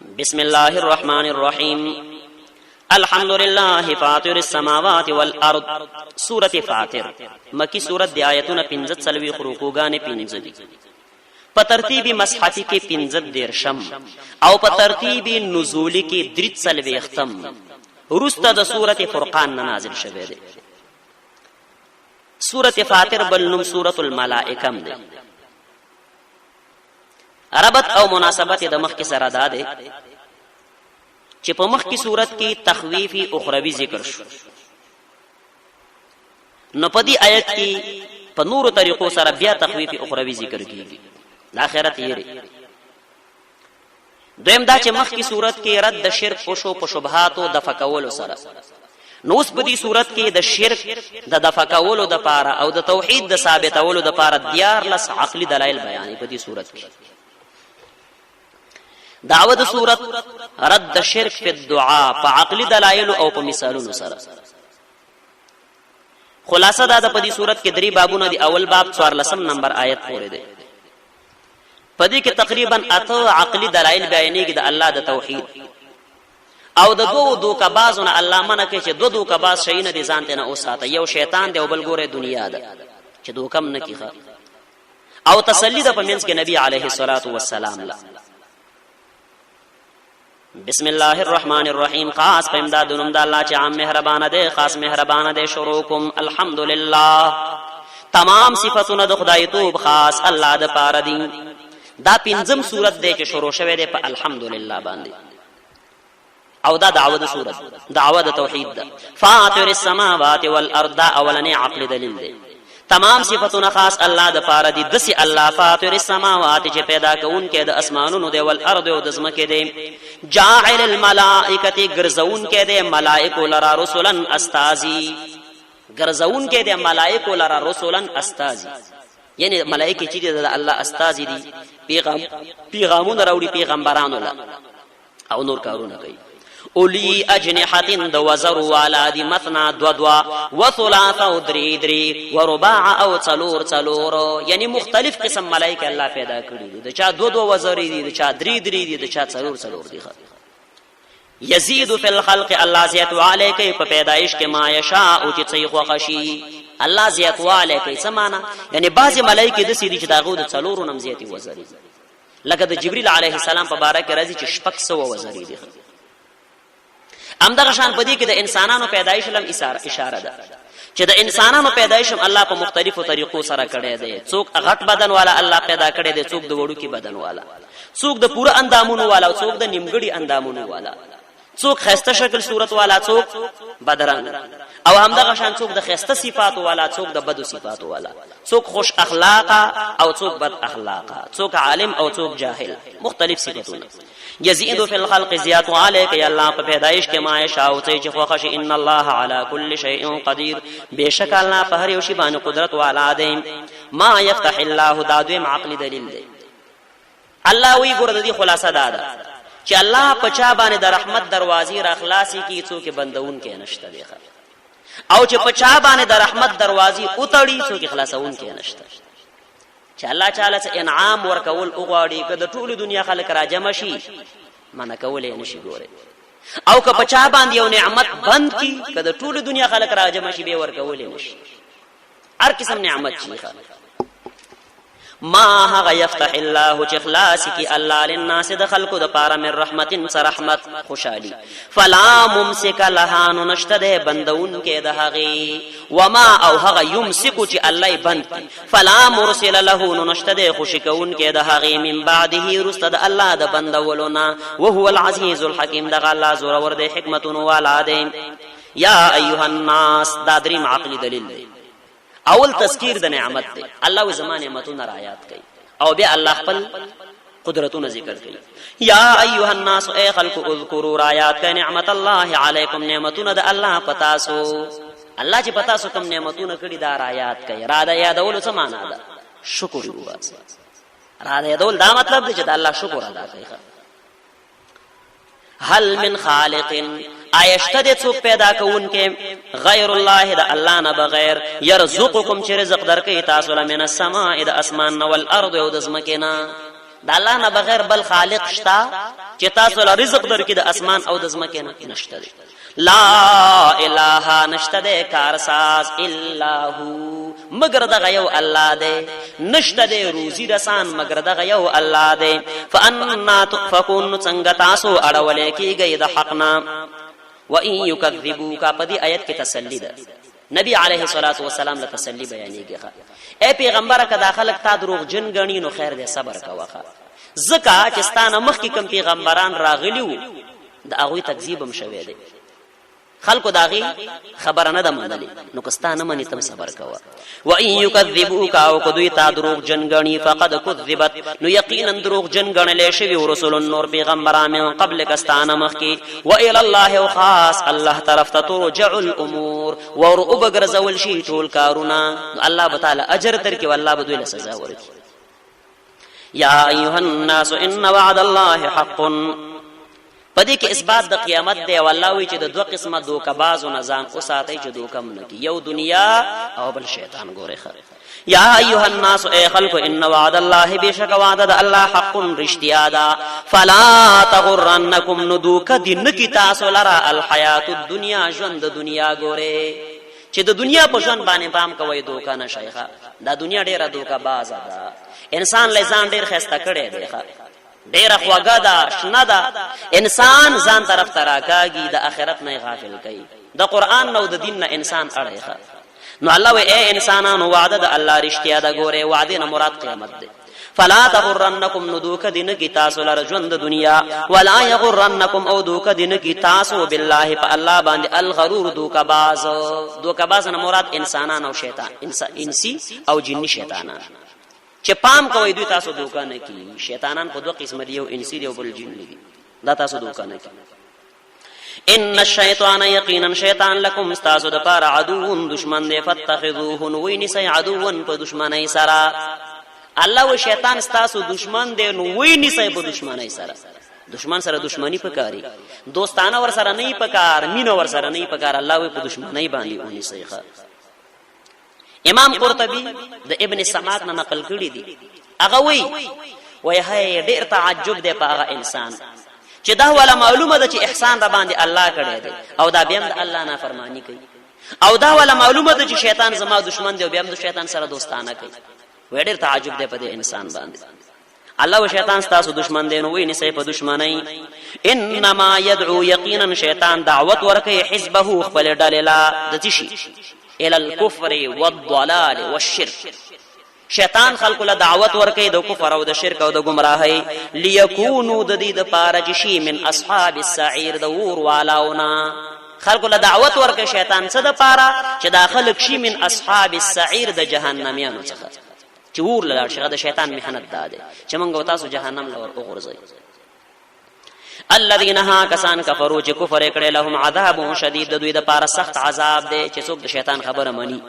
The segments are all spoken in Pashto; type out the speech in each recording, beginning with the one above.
بسم الله الرحمن الرحيم الحمد لله فاطر السماوات والارض. سورة فاطر مکی سورت دی آیتونه 15 خروقوگان 15 دی. په ترتیب مصحفی کې 15 شم او په ترتیب نزولی کې 3 ختم ورسته د سورة فرقان نازل شوه دی. سورة فاطر بل نوم سورة الملائکه دی. ربط او مناسبت د مخ کې سره ده چې په مخ کې صورت کې تخویفی اخروی ذکر شو، نو په دې آیت کې په نورو طریقو سره بیا تخویفی اخروی ذکر کیږي د آخرت یې. دویم دا چې مخ کې صورت کې رد د شرک او شو په شبهات او د فکولو سره، نو اوس په دې صورت کې د شرک د دفکولو د پاره او د توحید د ثابتولو د پاره 14 عقلی دلایل بیانې په دې صورت کې. دعوت صورت رد شرک فی الدعاء په عقلی دلایل او په مثالونو سره. خلاصه دا د په دې صورت کې 3 بابونه دي. اول باب 14 نمبر آیت پورې دی. په دې کې تقریبا 8 عقلی دلایل بیانېږي د الله د توحید او د دوه کبازونه. الله منع کوي چې دوه کباز شي نه دي ځان ته نه اوساته، یو شیطان دی او بل ګوره دنیا ده چې دوه کم نه کیږي. او تسلی ده په منځ کې نبی علیه الصلاۃ والسلام لا. بسم الله الرحمن الرحیم. خاص په امداد نوم د الله چې عام مهربان دی، خاص مهربان دی. شروعکم الحمدلله. تمام صفاتونه د خدای توب خاص الله د پاره دي. دا پنځم صورت دی چې شروع شوه دی په الحمدلله باندې، او دا دعوه د صورت دعوه د توحید ده. فاطر السماوات والارض دا اولنی عقل دلیل دی. تمام صفاتونه خاص الله د پاره دي. دسی الله فاطر السماوات چې پیدا کون کې د اسمانونو دی، والارض او د زمکه دی. جاعل الملائکه غرزون کې دی ملائکه لرا رسولن استازی. غرزون کې دی ملائکه لرا رسولن استازی، یعنی ملائکه چې د الله استازی دي، پیغامونه راوړي پیغمبرانو له او نور کارونه کوي. اولی اجنحتن د وزر والادی مثنا دوا وثلاث او دری ورباع او څلور، یعنی مختلف قسم ملائکه الله پیدا کړي دي. د چا دو وزر دي، د چا دری دي، د چا څلور دي. یزيد فی الخلق الله زیات علی کوي په پیدایش کې ما یشاء او چې څه خوښي الله زیات علی کوي. څه معنا؟ یعنی بعضی ملائکه د سې دي چې داغو د څلورو نم زیاتی وزر دي، لکه د جبرئیل علیه السلام په باره کې راځي چې 600 وزر دي. امدغه شان پدې کې د انسانانو پیدایش لم اشاره ده چې د انسانانو پیدایش الله په مختلفو طریقو سره کړی دی. څوک غټ بدن والا الله پیدا کړی دی، څوک د وړو کې بدن والا، څوک د پوره اندامونو والا، څوک د نیمګړي اندامونو والا، څوک خسته شکل صورت والا، څوک بدرنګ، او همدغه شان څوک د خسته صفات والا، څوک د بدو صفات والا، څوک خوش اخلاقه او څوک بد اخلاقه، څوک عالم او څوک جاهل، مختلف صفاتونه. یزيد فی الخلق زیات علیک الله په پیدایش کې ما یشاء او چې خوښ شي. ان الله علی کل شیء قدیر. بشک الله په هر یو شی باندې قدرت والا دی. ما یفتح الله دا دویم عقلی دلیل دی. الله وی ګور د دې خلاصه ده چې الله په چا باندې د رحمت دروازې را خلاصي کی څوک بندون کې نشته دی، او چې په چا باندې د رحمت دروازې اوتړي څوک خلاصون کې نشته. چې الله تعالی څخه انعام ورکول اوغاړي کده ټول دنیا خلک راجم شي منه کولې نشي ګوره، او که په چا باندې یو نعمت بند کی کده ټول دنیا خلک راجم شي به ورکولې نشي. هر قسم نعمت شي ما هغه یفتح الله چې خلاص کی الله للناس د خلقو د پاره من رحمتن سر رحمت خوشالي فلا ممسک لها نشته ده بندون کې د هغه وما او هغه یمسک چې الله بند کی فلا مرسل له نشته ده خوشکون کې د هغه من بعده رسد الله د بندولنا وهو العزيز الحكيم. دغه الله زور ور د حکمتون والا ده. یا ایها الناس دا دریم عقلی دلیل دی. اول تذکیر د نعمت دی. الله و زمان نعمتونه را یاد کوي او بیا الله خپل قدرتونه ذکر کوي. یا ایها الناس ای خلق اذکروا را یاد کوي نعمت الله علیکم نعمتونه د الله پتا سو. الله چې پتا سو کوم نعمتونه کړی دا را یاد کوي. را د یادولو څه معنا ده؟ شکر وباسه. را د یادول دا مطلب دی چې د الله شکر ادا کوي. هل من خالق آیشته د څوک پیدا کون کې غیر الله د الله نه بغیر یرزقکم چې رزق درکې تاسو له من السماء د اسمان والارض او د زمکه نه د الله نه بغیر بل خالق شتا چې تاسو له رزق درکې د اسمان او د ځمکې نه نشته دی لا اله نشته دی کارساز الا هو مگر دغه یو الله دی نشته دی روزي رسان مگر دغه یو الله دی فانا تؤفكون څنګه تاسو اړولې کیږئ د حقنا وان يكذبوك پدې آیت کې تسلی ده نبی علیه الصلاة والسلام له تسلی بیانېږي اے پیغمبر کدا خلق تا دروغ جن غنی نو خیر دې صبر کوه زکه چې ستانه مخکې کوم پیغمبران راغلیو د هغه تکذیب هم شوی دی خلکو داغي خبر نه ده منلي نو کستانه منی تم صبر کوه و ان يكذبوك او قدوی تا دروغ جن غنی فقد كذبت نو یقینا دروغ جن غنل شوی رسول نور پیغمبران من قبل کستانه مخکی و الى الله وخاص الله طرف ته ترجع الامور ور وبغرزول شی ټول کارونه الله تعالی اجر تر کې والله بدوی له سزا ورکي یا ایها الناس ان وعد الله حق پدې کې اثبات د قیامت دی والله وی چې د دوه قسمه دوکباز او نظام او ساتي چې دوکم نه کی یو دنیا او بل شیطان ګوره خره یا ایها الناس ای خلق ان وعد الله بشک وعد الله حق رشتیا دا فلا تغرنکم ندوک دین کی تاسو لرا الحیات الدنیا ژوند د دنیا ګوره چې د دنیا په ژوند باندې پام کوي دوکا نه شیخه دا دنیا ډیره دوکباز ده انسان لزان ډیر خسته کړي دی ډیر خواګه دا شنه دا انسان ځان طرف تراکاږي د آخرت نه غافل کوي د قران نو د دین نه انسان اړه نو الله وی اے انسانانو وعده د الله رښتیا دا ګوره وعده نه مراد قیامت دی فلا تغرنکم ندوک دین کی تاسو لر ژوند دنیا ولا یغرنکم او دوک دین کی تاسو بالله فالله باندې الغرور دوکباز نه مراد انسانان او شیطان انسی او جنی شیطانان چې پام کوي دوی تاسو دوکا نه کی شیطانان په دوه قسم دي او انسی دي او بل جن دي دا تاسو دوکا نه کی ان الشیطان یقینا شیطان لكم استاسو د پار عدو دشمن دی فتخذوه نوین سی عدو په دشمنی سرا الله و شیطان استاسو دشمن دی نوین سی په دشمنی سرا دشمن سره دشمنی پکاري دوستانه ور سره نه پکار مینه ور سره نه پکار الله و په دشمنی باندې اونې سی امام قرطبی د ابن سماک نه نقل کړی دی هغه وی هي ډیر تعجب دی په هغه انسان چې دا ولا معلومه ده چې احسان را باندې الله کړی دی او دا بیا د الله نافرمانی کوي او دا ولا معلومه ده چې شیطان زما دشمن دی او بیا د شیطان سره دوستانه کوي وی ډیر تعجب دی په دې انسان باندې الله و شیطان ستاسو دشمن دی نو وی نسې په دشمنی انما يدعو یقینا شیطان دعوت ورکه حزبه خپل ډلې لا د تشي الى الكفر والضلال والشرك شیطان خلق له دعوت ورکې د کفر او د شرک او د گمراهۍ ليكونوا د دې د پاره شي من اصحاب السعير د ور والاونا خلق له دعوت ورکې شیطان څه د پاره چې داخل شي من اصحاب السعير د جهنميانو څخه چې ور لاله شي د شیطان مهنت داده چې موږ تاسو جهنم لور وګرځي الذين ها کسان کفروا چې کفر کړي لهم عذاب شدید دوی د پاره سخت عذاب دی چې څوک د شیطان خبره مانی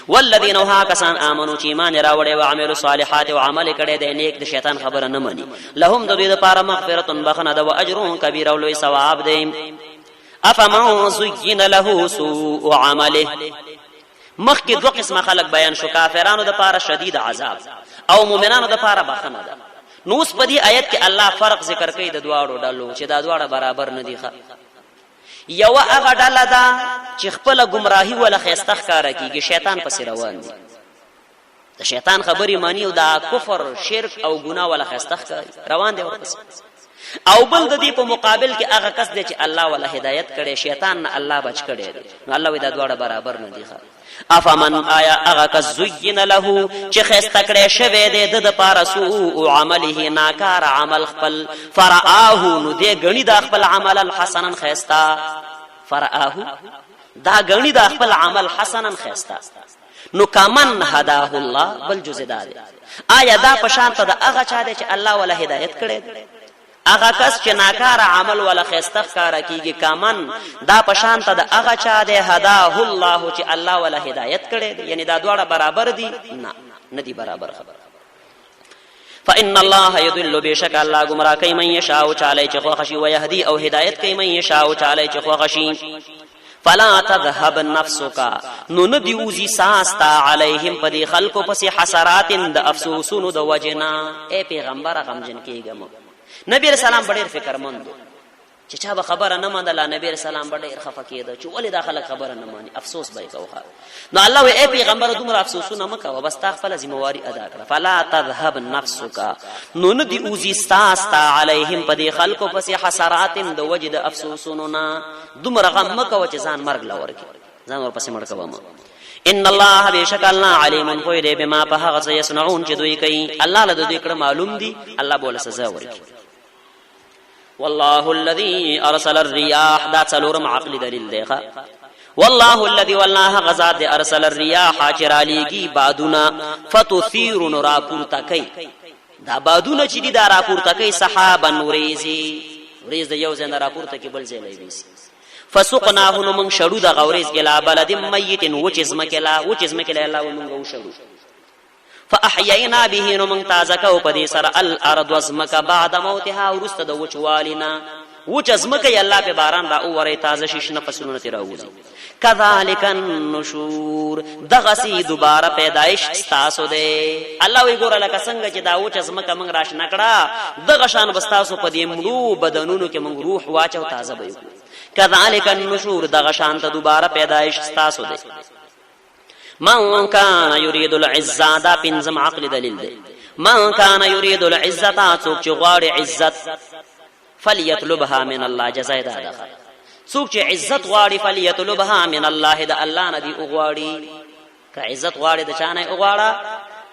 والذین ها کسان امنوا چې ایمان راوړي او عملوا صالحات او عمل کړي د نیک د شیطان خبره نه مانی لهم دوی د پاره مغفرۃ بخنه د اجر کبیر او لوی ثواب دی افمن زین له سوء عمله مخکې دوه قسمه خلق بیان شو کافرانو د پاره شدید عذاب او مؤمنانو د پاره بخنه ده نو اس په دې آیت کې الله فرق ذکر کوي د دواړو ډلو چې دا دواړه برابر نه دي یو هغه ډله ده چې خپل گمراهي ولا خيسته ښکارا کیږي شیطان پسې روان دي د شیطان خبري مانی او دا کفر شرک او ګناه ولا خيسته ښکاري روان دي ورپسې او بل د دې په مقابل کې هغه کس دی چې الله ولا هدایت کړي شیطان نه الله بچ کړي نو الله وی دا دواړه برابر نه دي افمن آیا اغا کس زین له چې خسته کړي شوی دی د پاره سوء عمله ناکار عمل خپل فرآه نو دې غنی د خپل عمل الحسنا خستا فرآه دا غنی د خپل عمل حسنا خستا نو کمن هداه الله بل جزء دار آیا دا پشان ته د هغه چا دی چې الله ولا هدایت کړي هغه کس چې ناکار عمل ولا خستخ کار کیږي کامن دا پشان ته د هغه چا دی هداه الله چې الله ولا هدایت کړي یعنی دا دواړه برابر دي نه دي برابر خبر فان الله يضل بشک الله گمراه کوي من یشاء چاله چې خو خشي او يهدي او هدایت کوي من یشاء چاله چې خو خشي فلا تذهب نفسك نو ندی اوزی ساستا علیہم پدی خلقو پسی حسرات د افسوسونو د وجنا. اے پیغمبر غمجن کیګم. نبی رسول الله ډېر فکر مند چې چا به خبره نه منله. نبی رسول الله ډېر خفه کېده چې ولې دا خلک خبره نه مانی، افسوس به کوه. نو الله وی اے پیغمبر دومره افسوسونه مکوه، بس تا خپل ذمہواری ادا کړه. فلا تذهب نفسك نو ندی اوزی ساستا علیہم پدی خلقو پسی حسرات د وجد افسوسونو نا. دومره غم مکوه چې ځان مرګ لور کی، ځان ور پسې مړ کوه. ان الله بشک الله علیم کوی دې بما په هغه څه یصنعون چې دوی کوي. الله له دوی کړه معلوم دي، الله بوله سزا ورکړي. والله الذي ارسل الرياح دا څلورم عقل دلیل دی. والله الذي والله غزاد ارسل الرياح چرالیږي بادونه فتثير نورا پورتکای. دا بادونه چې دي دا را پورتکای سحابا وریزي، وریز یو ځای را پورتکای بل ځای لويسي. فسقناه من شرو دا غوریز الی بلد میت وجزمکلا الله ومن غوشرو. فاحيينا به من تازکو پدې سر الارض وزمک بعد موتها ورست د وچوالینا. وجزمک الله په باران را اوره تازه شش نفسونه تراوزی. کذالک النشور دغسی دوباره پیدائش ستاسو ده. الله وی ګور لکه څنګه چې دا وجزمک من راش نکړه دغه شان بستاسو په دې مړو بدنونو کې من روح واچو تازه به. کذالک النشور دغه شان ته دوباره پیدائش ستاسو ده. من کان یرید العزه دا پنځم عقل دلیل دی. من کان یرید العزه څوک چې غواړي عزت فلیطلبها من الله جزای دا ده. څوک چې عزت غواړي فلیطلبها من الله دا الله نه دی غواړي. که عزت غواړي د چانه غواړه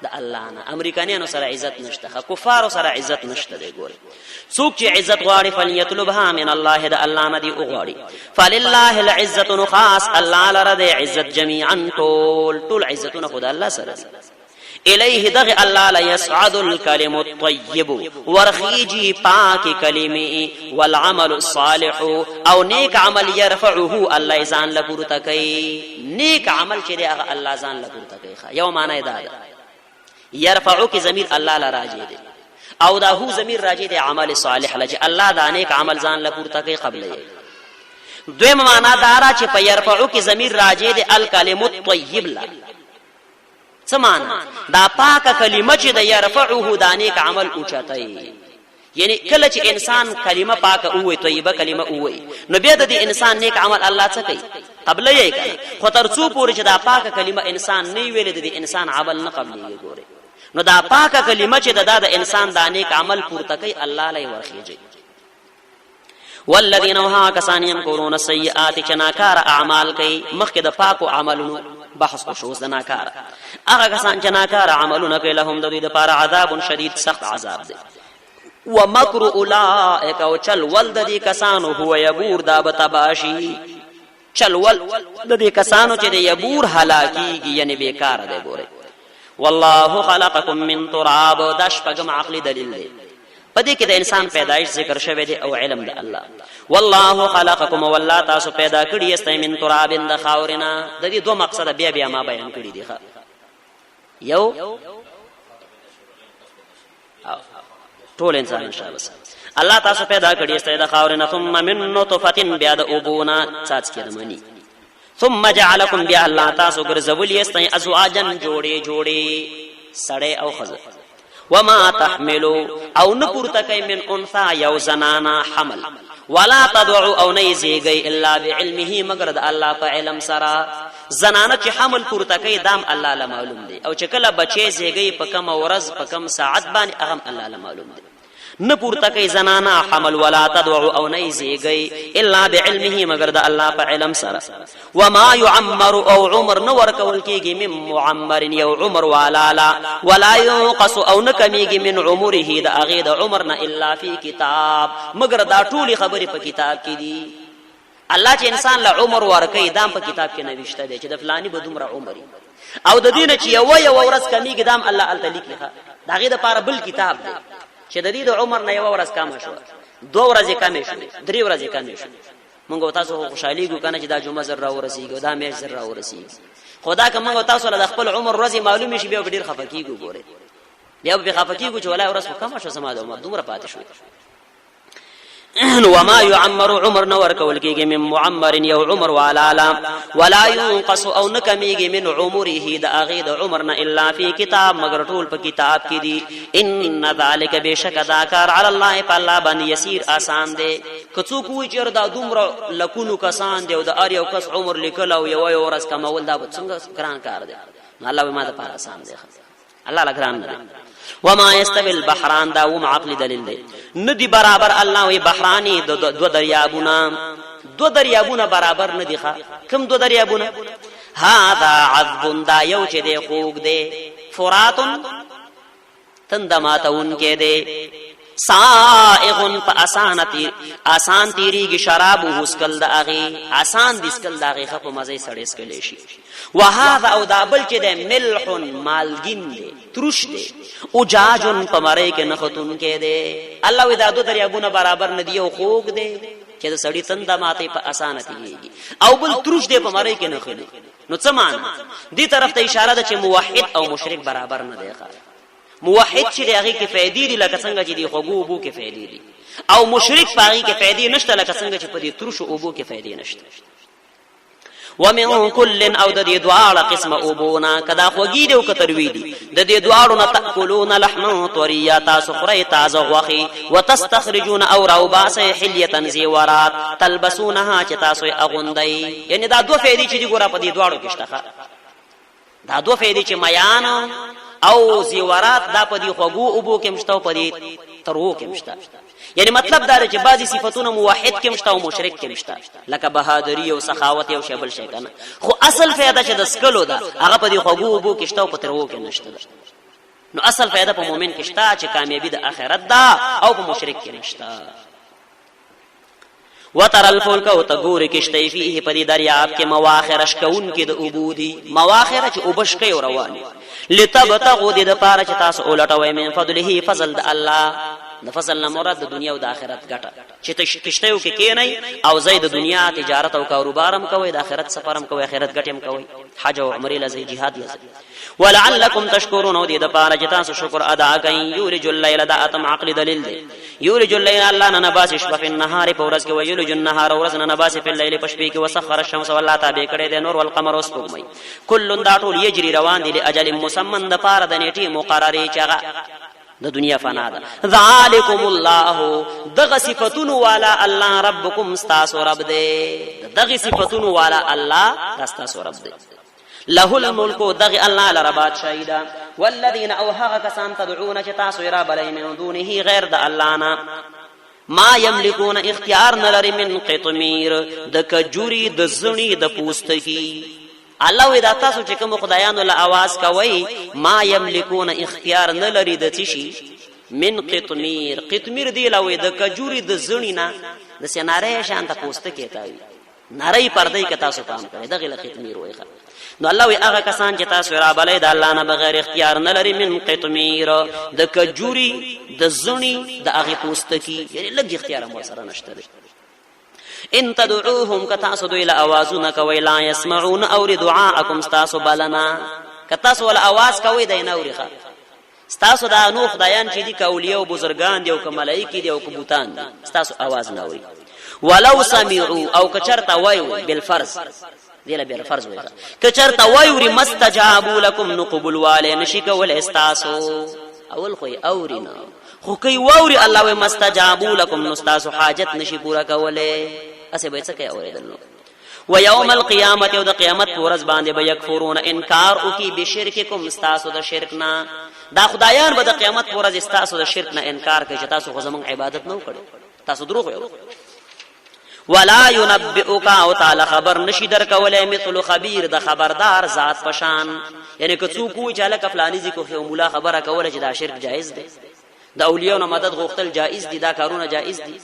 د الله نه. امریکایانو سره عزت نشته، کفارو سره عزت نشته دی. ګوره څوک چې عزت غواړي فلیطلبها من الله د الله نه دی غواړي. فلله العزه خاص الله لره د عزت جميعا ټول عزتونه خدای الله سره. الیه دغ الله لا يسعد الكلم الطيب ورخيجي پاک کلمه والعمل الصالح او نیک عمل يرفعه الله ځان لپورته کوي. نیک عمل چې دی هغه الله ځان لپورته کوي. یو معنی دا ده يرفعو کی ضمیر الله لراجع دی او دا هو ضمیر راجع دی عمل صالح لجه الله دا نیک عمل ځان لپورته کوي قبل یې. دویم معنا دا را چې په يرفعو کی ضمیر راجع دی الکلم الطيب لا سمانا دا پاک کلمه چې د يرفعه دا نیک عمل اوچتای. یعنی کله چې انسان کلمه پاک اوه طیبه کلمه اوه نو بیا د انسان نیک عمل الله څه کوي قبل یې کوي. خو تر څو پورې چې دا پاک کلمه انسان نه ویل د انسان عمل نه قبل یې ګوره. نو دا پاک کلمه چې د انسان دا نیک عمل پورته کوي الله لای ورخیږي. والذین وها کسان یمکرون السیئات چناکار اعمال کوي. مخکې د پاکو عملونو بحث کو شو زناکار هغه کسان چناکار عملونه کوي لهم د دوی لپاره عذاب شدید سخت عذاب دی. ومکر اولئک او چل ولد دي کسانو هو یبور دا بتباشی. چل ول د دې کسانو چې د یبور هلاکیږي یعنی بیکار دی. ګوره والله خلقکم من تراب دا شپږم عقلی دلیل دی. پدې کې د انسان پیدایش ذکر شوی دی او علم د الله. والله خلقکم والله تاسو پیدا کړی یاست من تراب د خاورنا. د دې دوه مقصد بیا ما بیان کړی دي. یو ټول انسان ان شاء الله الله تاسو پیدا کړی یاست د خاورنا ثم من نطفه بیا د اوبونا څاڅ کې رمنی. ثم جعلکم بیا الله تاسو ګرځولې یاست ازواجن جوړې سړی او خزه. وما تحملوا او نپورته کوي من انثى یو زنانا حمل ولا تدعو او نيزيږي الا بعلمه مگر د الله په علم سره. زنانه چې حمل پورته کوي دام الله له معلوم دی او چې کله بچي زیږي په کوم ورځ په کوم ساعت باندې هغه الله له معلوم دی. نه پورته کوي زنانا حمل ولا تدعو او نيزيږي الا بعلمه مگر د الله په علم سره. وما يعمر او عمر نور کول کیږي من معمر یو عمر والا ولا ينقص او نکمیږي من عمره د اغه د عمر نه الا فی کتاب مگر دا ټول خبرې په کتاب کې دي. الله چې انسان له عمر ورکړي دام په کتاب کې نوشته دي چې د فلانی به دومره عمر او د دینه چې یو ورځ کمیږي دام الله الته لیکي. دا غي د پاره بل کتاب دی چې د دې د عمر نه یو ورځ کم شو، 2 ورځې کم شو، 3 ورځې کم شو. موږ تاسو خوشحالي کو کنه چې دا جمعه زر را ورسیږي دا میش زر را ورسیږي. خدا که موږ تاسو له خپل عمر ورځې معلوم شي بیا ډیر خفقېږو. ګوره بیا به خفقېږو چې ولای ورځ کم شو سما د عمر دومره پاتې شو. وما يعمر عمر نور کول کېږي من معمر یو عمر والا ولا ينقص او نکمیږي من عمره د اغه د عمر نه الا فی کتاب مگر ټول په کتاب کې دي ان ذلک بشک دا کار علی الله فالله باندې یسیر آسان دی کڅو کوی چر دا دومره لکونو کسان دی او د ار یو کس عمر لیکل او یو ورځ کمول دا څنګه ګران کار دی الله ما د پاره آسان دی الله لګران نه وما يستوي البحران دا وم عقل دلیل دی ندی برابر الله وی بحرانی دو دریابونه برابر ندی ښا کوم دو دریابونه هذا عذب دا یو چې دی خوګ دی فرات تندماتون کې دی سائغ آسان تیریږي شراب وسکل د اغه آسان دسکل د اغه په مزه سړې سکلې شي وهذا او دا بل چې د ملح مالګین دی ترش دی او جاجن پمړې کې نختون کې دی الله وی دا دو دریابونه برابر ندی او خوګ دی چې د سړی تنده ماته په اسانه تیږي او بل ترش دی پمړې کې نخلي نو څه معنی دې طرف ته اشاره ده چې موحد او مشرک برابر نه دی موحد چې هغه کې فائدې دي لکه څنګه چې دی خوګو بو کې فائدې دي او مشرک پاغي کې فائدې نشته لکه څنګه چې په دې ترش او بو کې فائدې نشته ومن كل او د دې دواړه قسمه اوبونا کدا خوګی دی او کتروی دی د دې دواړو نه تاکلون لحم طریا تاسو خوري تازه غوخي وتستخرجون او روباس حلیه زیورات تلبسونها چې تاسو اغوندای یعنی دا دوه فائدې چې دی ګوره په دې دواړو کې شته دا دوه فائدې چې میان او زیورات دا په دې خوګو اوبو کې مشته او په دې ترو کې مشته یعنی مطلب دا چې بعضی صفاتونه موحد کې مشته او مشرک کې مشته لکه بهادری او سخاوت او شیبل شي کنه خو اصل فائدہ چې د سکلو ده هغه په دې خوګو اوبو کې شته او په ترو کې نشته نو اصل فائدہ په مؤمن کې شته چې کامیابی د آخرت ده او په مشرک کې نشته وتر الفلك وتغور کشته فيه په دې دریاب کې مواخر شکون کې د عبودي مواخر چې وبش کوي رواني لتبتغوا د پاره چې تاسو اولټوي من فضله فضل د الله د فضل نه مراد د دنیا او د آخرت ګټه چې کشته کې کینای او زید دنیا تجارت او کاروبارم کوي د آخرت سفرم کوي آخرت ګټم کوي حج او عمره لزی jihad لزی ولعلکم تشکرون او د پاره چې تاسو شکر ادا کړئ یولج الليل داتم عقل دلیل دی یولج الليل الله نه نباس شپه په النهار په ورځ کې ویولج النهار ورځ نه نباس په الليل په شپې کې وسخر الشمس والله تابع کړي د نور والقمر اوس پومي کل دا ټول یجري روان دي لاجل مسمن د پاره د نیټه مقرره چغه د دنیا فنا ده ذالکم الله دغه صفاتونو والا الله ربکم استاس رب دې دغه صفاتونو والا الله استاس رب دې له الملك دغه الله لربات شهيدا والذين اوهغ كسان تدعون تاسو را بلای من دونه غیر د الله نه ما يملكون اختیار نلري من قطمیر د کجوري د زنی د پوستکی الله ودا تاسو چې کوم خدایانو له आवाज کوي ما يملكون اختیار نلري د تشي من قطمیر دی لوي د کجوري د زنی نه د سناره شانته پوستکی تاوي نری پردې ک تاسو کام کوي دغه قطمیر وای نو الله وی هغه کسان چې تاسو را بلای د الله نه بغیر اختیار نه لري من قطمیر د کجوري د زنی د هغه پوستکی یعنی لږ اختیار مو سره نشته ان تدعوهم کتاسو دوی له اوازونه کوي لا يسمعون او دعاءكم تاسو بلنا کتاسو ول اواز کوي د نه اوري تاسو دا نو خدایان چې دي کاولیه او بزرگان دي او ملائکه دي او کبوتان دي تاسو اواز نه اوري ولو سمعوا او کچرتا وایو بالفرض دیله بیر فرض وای کچرتا وایوري مستجابوا لكم نقبل والے نشی کول استاسو اول خو اورینا خو کوي ووري الله و مستجابوا لكم نستاسو حاجت نشي پورا کوله اسه به څه کوي اوریدل و یوم القیامت او د قیامت ورځ باندې به یکفرون انکار او کی بشرککم استاسو د شرکنا دا خدایان به د قیامت ورځ استاسو د شرک نه انکار کوي چې تاسو خو زمون عبادت نه وکړو تاسو دروغ وایو ولا ينبئك او تعالی خبر نشي در کوله مثل خبير د خبردار ذات پشان یعنی که څوک وی چې لکه فلانی ذکر خو مولا خبره کوله چې دا شرک جایز دی د اولیاء نه مدد غوښتل جایز دي دا کارونه جایز دي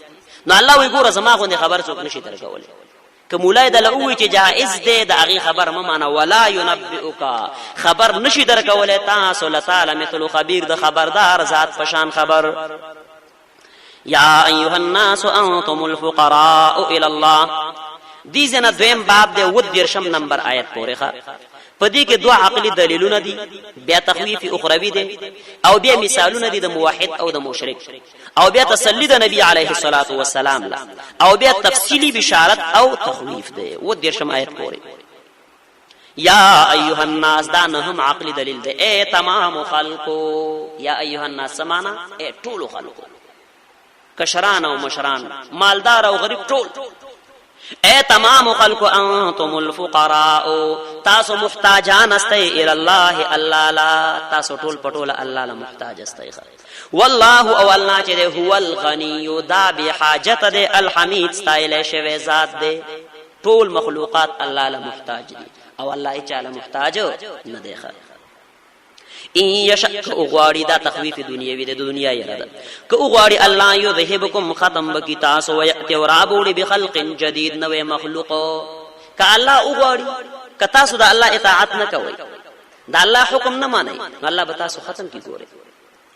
نو الله وی ګوره زما غو خبر څوک نشي در کوله که مولا د لوی چې جایز دی د هغه خبر ما معنا ولا ينبئك خبر نشي در کوله تاسو لتعالی مثل خبير د خبردار ذات پشان خبر یا ایها الناس انتم الفقراء الى الله دي زنه دویم باب دی ود درشم نمبر آیت پورې ښه پدې کې دوه عقلي دلیلونه دي بیا تخویف اخروی دي او بیا مثالونه دي د موحد او د مشرک او بیا تسلی د نبی علیه الصلاة والسلام لا او بیا تفصیلی بشارت او تخویف دي و دې شمایت پوری یا ایها الناس دا نهم عقلی دلیل ده اے تمام خلقو یا ایها الناس سمانا اے ټول خلقو کشران او مشران مالدار او غریب ټول اے تمام خلقو انتم الفقراء تاسو محتاجان استئ الى الله الله لا تاسو ټول پټول الله لا محتاج استئ والله او الله چې هو الغنی دا به حاجت ده الحمید استایل شوی ذات ده ټول مخلوقات الله لا محتاج دي او الله تعالی محتاج نه دی ښه ان یشک اوغواړي دا تخویف دنیوي د دنیا یره ده که اوغواړي الله یذهبکم ختم بکی تاسو وياتي ورابوړي بخلق جدید نو مخلوق که الله اوغواړي که تاسو د الله اطاعت نه کوئ دا الله حکم نه مانئ الله به تاسو ختم کی ګوري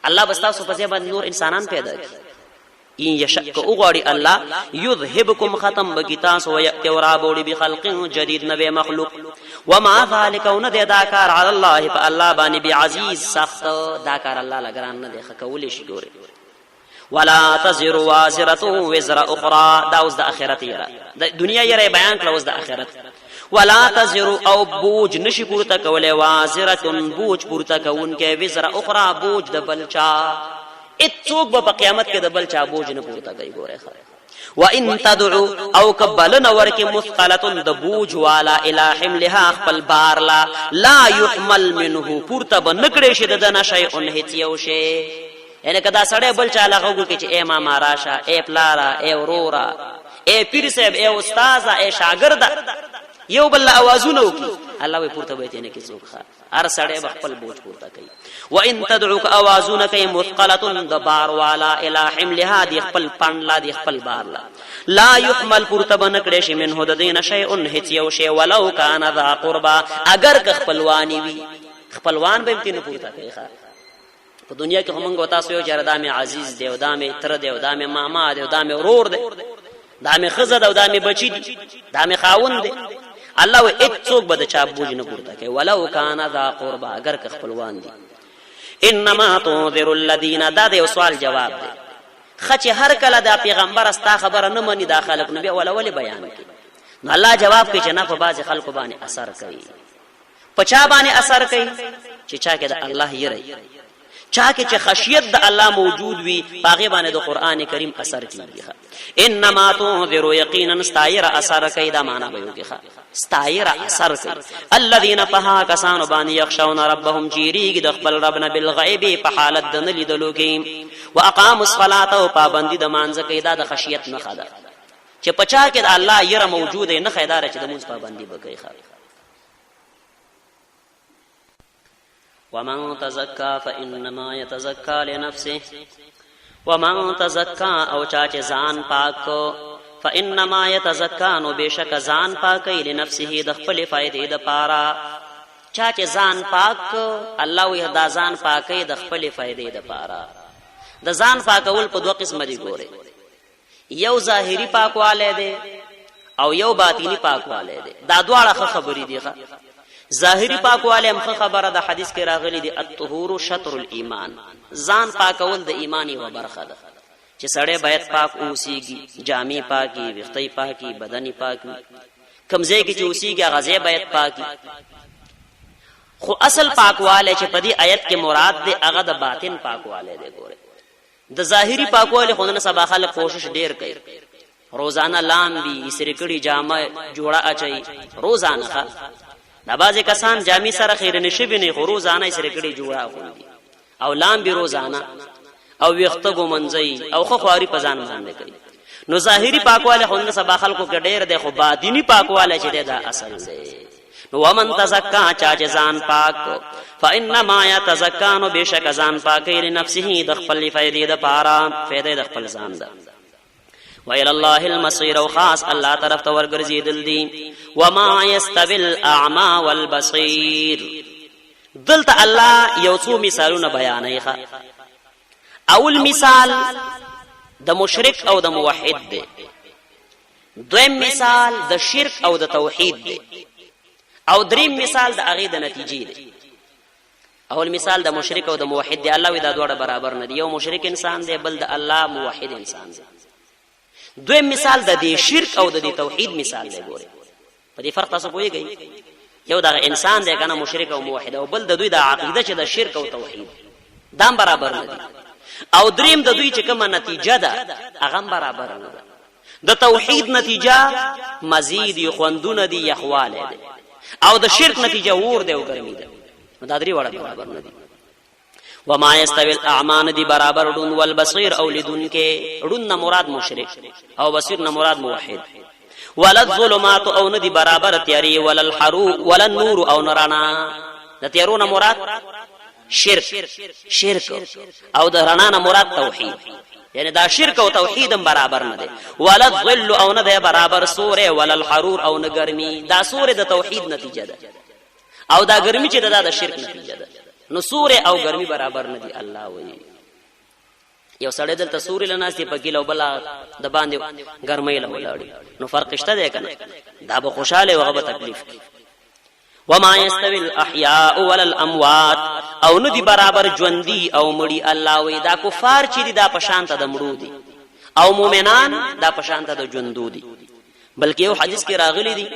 الله بس تاسو په ځای باندې نور انسانان پیدا کړي ان یشک اوغواړي الله یذهبکم ختم بکی تاسو وياتي ورابوړي بخلق جدید نو مخلوق وما ذلك ون د داکار علی الله فالله باندې بعزیز سخت داکار الله لګران نه دی خکول شي ګوره ولا تزر وازره وزر اخرى دا اوس د اخرت یره د دنیا یره بیان کړه اوس د اخرت ولا تزر او بوج نشي پورته کوله وازره بوج پورته کون کې وزر اخرى بوج د بلچا اتوک په قیامت کې د بلچا بوج نه پورته کوي ګوره وان تدعو او قبلن ورک مثقله د بوج والا الى حملها خپل بار لا يحمل منه پورته بنکړې شه د نشي ان هتیو شه یعنی کدا سړی بل چاله غوږ کې چې اے ماما راشه اے پلارا اے ورورا اے پیر صاحب اے استاد اے شاګرد یو بل اوازونه وکي الله وي پورته به تینه کې څوک هر سړی خپل بوج پورته کوي وان تدعوك اوازونه کوي مثقله د بار والا الى حملها دی خپل پن لا دی خپل بار لا يحمل پورته بنکړې شي منه د دین شیء هیڅ یو شی ولو کان ذا قربا اگر که خپلوانی وي خپلوان به تینه پورته کوي په دنیا کې همغه وتا سو یو جردا می عزیز دی او دا می تر دی او دا می ماما دی او دا می ورور دی دا می خزه دی او دا می بچی دی دا می خاوند دی الله و اتوک بد چا بوج نه پورته کوي ولو کان ذا قربا اگر که خپلوان دي انما تنذر الذين دا د سوال جواب دی خچ هر کله د پیغمبر استا خبره نه مني دا خلق نبی ول بیان کوي نو الله جواب کوي چې نه په باز خلق باندې اثر کوي پچا باندې اثر کوي چې چا کې د الله یری چا کې چې خشیت د الله موجود وي باغی باندې د قران کریم اثر کوي انما تنذر یقینا استایر اثر کوي دا معنا به وکړي استایر اثر کوي الذين فها کسان باندې یخشون ربهم جیریګ د خپل ربنا بالغیب په حالت د نلیدلو کې واقاموا الصلاه او پابندی د مانځ کې دا د خشیت نه خدا چې پچا کې د الله یره موجود نه خیدار چې د مونږ پابندی وکړي ومن تزكى فانما يتزكى لنفسه ومن تزكى او چا ځان پاک فانما يتزكى نو بشک ځان پاکي لنفسه د خپل فائدې د پاره چا ځان پاک الله وي دا ځان پاکي د خپل فائدې د پاره د ځان پاکول په دوه قسم دي ګوره یو ظاهري پاکواله دي او یو باطینی پاکواله دي دا دواړه خبرې دي ظاهری پاکواله مخه خبره د حدیث کې راغلي دي الطهور شطر الايمان ځان پاکول د ایمان یو برخه ده چې سړی باید پاک اوسيږي جامې پاکي وختي پاکي بدني پاکي کمزې کې چې اوسيږي غزه باید پاکي خو اصل پاکواله چې په دې آیت کې مراد ده هغه د باطن پاکواله ده ګوره د ظاهری پاکواله خو نه سبا خلک کوشش ډیر کوي روزانه لامبي سرکړي جامه جوړه اچي روزانه دا بازي کسان جامې سره خیر نشي بني خو روزانه سرکړي جوړه کوي او لامبي روزانه او وختګو منځي او خو خواري پزان باندې کوي نو ظاهری پاکواله خو نه سبا خلکو کې ډیر ده خو باطینی پاکواله چې دا اصل ده نو ومن تزکا چا ځان پاک فانما يتزکا نو بشک ځان پاکي لنفسه د خپل فائدې د پاره فائدې د خپل ځان ده وإلى الله المصير وخاص الله طرف ته ورګرځیدل دي وما يستوي الاعمى والبصير دلته الله یو څو مثالونه بیانوي اول مثال د مشرک او د موحد دی دویم مثال د شرک او د توحید دی او دریم مثال د هغه د نتیجې دی. اول مثال د مشرک او د موحد دی. الله وی دا دوړه برابر نه دي. یو مشرک انسان دی، بل د الله موحد انسان دی. دویم مثال د دې شرک او د دې توحید مثال دی. ګوره په دې فرق تاسو پوهیږئ. یو د انسان دی کنه مشرک او موحد، او بل د دوی د عقیده چې د شرک او توحید دام برابر نه دي. او دریم د دوی چې کومه نتیجه ده هغه برابر نه ده. د توحید نتیجه مزید یخوندونه دي، یخواله دي، او د شرک نتیجه ور دی او ګرمي ده. دا درې وړه برابر نه دي. وما يستوي الاعمى دي برابر دون والبصير او لدون کې دون نه مراد مشرک او بصیر نه مراد موحد. ولا الظلمات او ندي برابر تیاری، ولا الحروق ولا النور او نرانا. د تیارو نه مراد شرک او د رڼا نه مراد توحید. یعنی دا شرک او توحید هم برابر نه دي. ولا الظل او نه برابر سورې، ولا الحرور او نه ګرمي. دا سورې د توحید نتیجه ده، او دا ګرمي چې دا د شرک نتیجه ده. نو سورې او ګرمي برابر نه دي. الله وایي یو سړی دلته سورې لناستي په کیلو بلا د باندې ګرمۍ له ولاړی، نو فرق شته دی کنه؟ دا به خوشاله او به تکلیف کی. وما يستوي الاحياء ولا الاموات او ندي برابر ژوندۍ او مړي. الله وی دا کفار چې دي دا پشانته د مړو دي، او مؤمنان دا پشانته د ژوندو دي. بلکې یو حدیث کې راغلي دي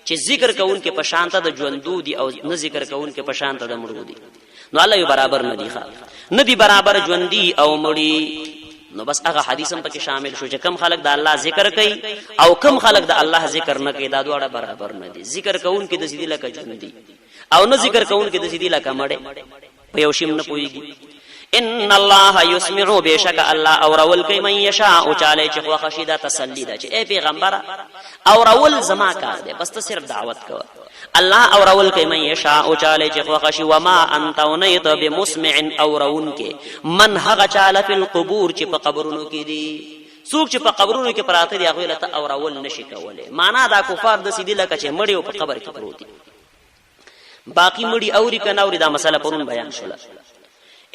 چې ذکر کوون کې پشانته د ژوندو دي او نه ذکر کوون کې پشانته د مړو دي. نو الله یو برابر نه دي، ندي برابر ژوندۍ او مړي. نو بس هغه حدیث هم پکې شامل شو چې کم خلق د الله ذکر کوي او کم خلق د الله ذکر نه کوي. دا دواړه برابر نه دي. ذکر کوون کې د سیدی لکه ژوندۍ او نه ذکر کوون کې د سیدی لکه مړې. په یو شیم نه پويږي. ان الله يسمع بشک الله اور اول کوي من یشاء چاله چې خو خشیدا تسلی ده چې اے پیغمبر اور اول زما کار ده، بس ته صرف دعوت کوه. الله اور اول کوي من یشاء چاله چې خو خشی. وما انت ونیت بمسمع اورون کې من هغه چاله فی القبور چې په قبرونو کې دي. څوک چې په قبرونو کې پراته دي هغه ته اور اول نشي کوله. معنا دا کفار د سیدی لکه چې مړی او په قبر کې پروت دي. باقی مړی اوري کنه اوري دا مسله پرون بیان شوله.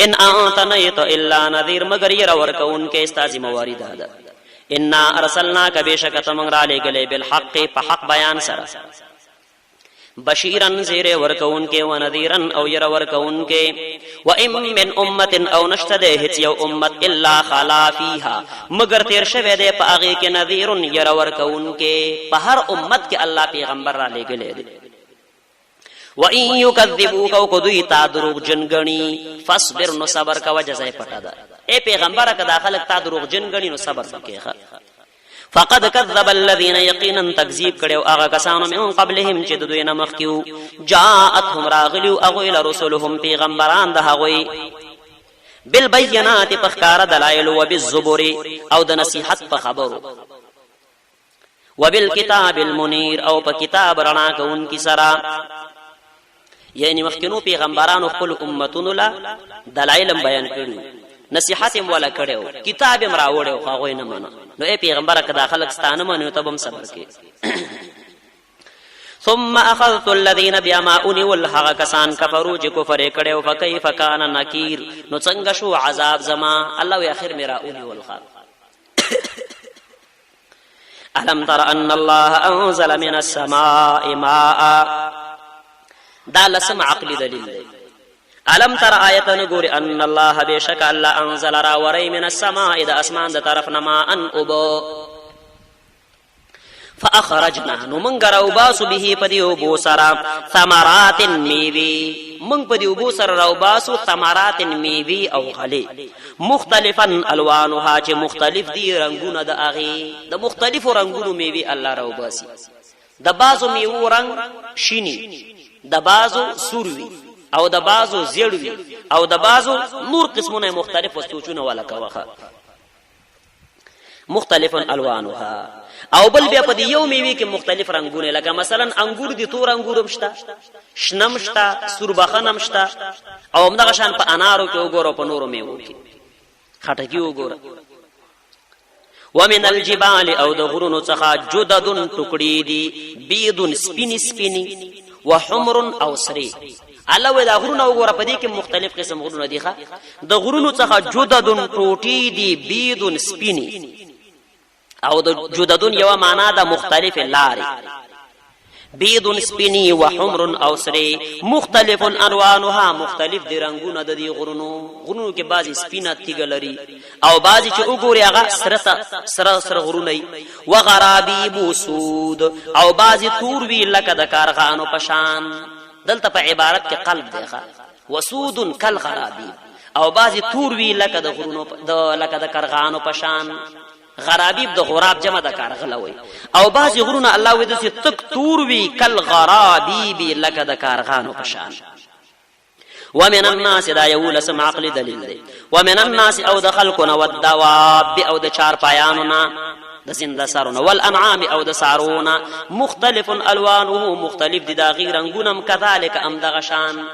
ان انت نیت الا نذیر مگر ير ورکون کې استاذ موارد ده. ان ارسلناک بشکت من را لګلې بالحق په حق بیان سره، بشیرن زیر ورکون کې و نذیرن او ير ورکون کې. و ام من امه او نشته هیڅ یو امت الا خلا فیها مگر تیر شوه ده په هغه کې نذیرن ير ورکون کې. په هر امت کې الله پیغمبر را لګلې دي. وَإِن يُكَذِّبُوكَ وَكُذُي تا دروغ جنګنی فاصبر نو صبر کا جزای پټا ده. اے پیغمبر کا داخلك تا دروغ جنګنی نو صبر وکړه. فقد كذب الذين يقينا تكذيب کړو هغه کسانو من قبلهم چې دوی نه مخکیو. جاءتهم راغلو اغه الى رسولهم پیغمبران ده هغوی بالبينات فخار دلائل وبالزبر او د نصيحت په خبرو وبالكتاب المنير او په کتاب رڼا کوونکی سره. یعنی مخکینو پیغمبرانو خپل امتونو لا دلایل بیان کړو، نصیحت هم ولا کړو، کتاب هم راوړو، هغه نه منو. نو اے پیغمبر کدا خلق ستانه منو ته بم صبر کې. ثم اخذت الذين بما انوا الحق كسان كفروا چې کفر کړو فكيف كان نكير نو څنګه شو عذاب زما. الله وی اخر میرا اونی والخلق. الم تر ان الله انزل من السماء ماء دا لسم عقلی دلیل دی. علم تر آیتن گوری ان الله بشک الله انزل را وری من السماء دا اسمان دا طرف نما ان ابو فاخرجنا نو منگ رو باسو به پدی ابو سرا ثمرات میوی منگ پدی ابو سر رو باسو ثمرات میوی او غلی مختلفا الوانها چه مختلف دی رنگون دا اغی دا مختلف رنگون میوی الله رو باسی. دا بازو میوو رنگ شینی، د بازو سوروي او د بازو زیړوي او د بازو نور قسمونه مختلف وستوچونه ولا کوخه مختلف الوانها. او بل بیا په یو میوه کې مختلف رنگونه لکه مثلا انګور دي تور انګورم شته، شنم شته، سوربخنم شته، او همدغه شان په انارو کې وګورو، په نورو میوو کې خټکی وګورو. ومن الجبال او د غرونو څخه جددن ټوکړي دي بيض سپینی سپینی وحمر او سری. الله وی دا غرونه وګوره په دې کې مختلف قسم غرونه دي ښه. د غرونو څخه جددن ټوټي دي بيض سپینی او د جددن یو معنا د مختلف لارې بيض سپینی و حمر او سری مختلف الوانها مختلف دی رنگونه د دې غرونو کې بعضی سپینه تیګه لري او بعضی چې وګوري هغه سره غرونه و غرابیب سود او بعضی تور وی لکه د کارغانو پشان دلته په عبارت کې قلب دی وسود کالغرابیب او بعضی تور وی لکه د غرونو لکه د کارغانو پشان غرابیب د غراب جمع د کارغله وي او بعضی غرونه الله وي د تک تور وی کالغرابیب لکه د کارغانو پشان ومن الناس دا یول سم عقل دلیل دی ومن الناس او د خلقنا والدواب او د چار پایانونه د زنده سرونه والانعام او د سارونه مختلف الوانه مختلف دي دا غیر رنگونم کذالک ام دغشان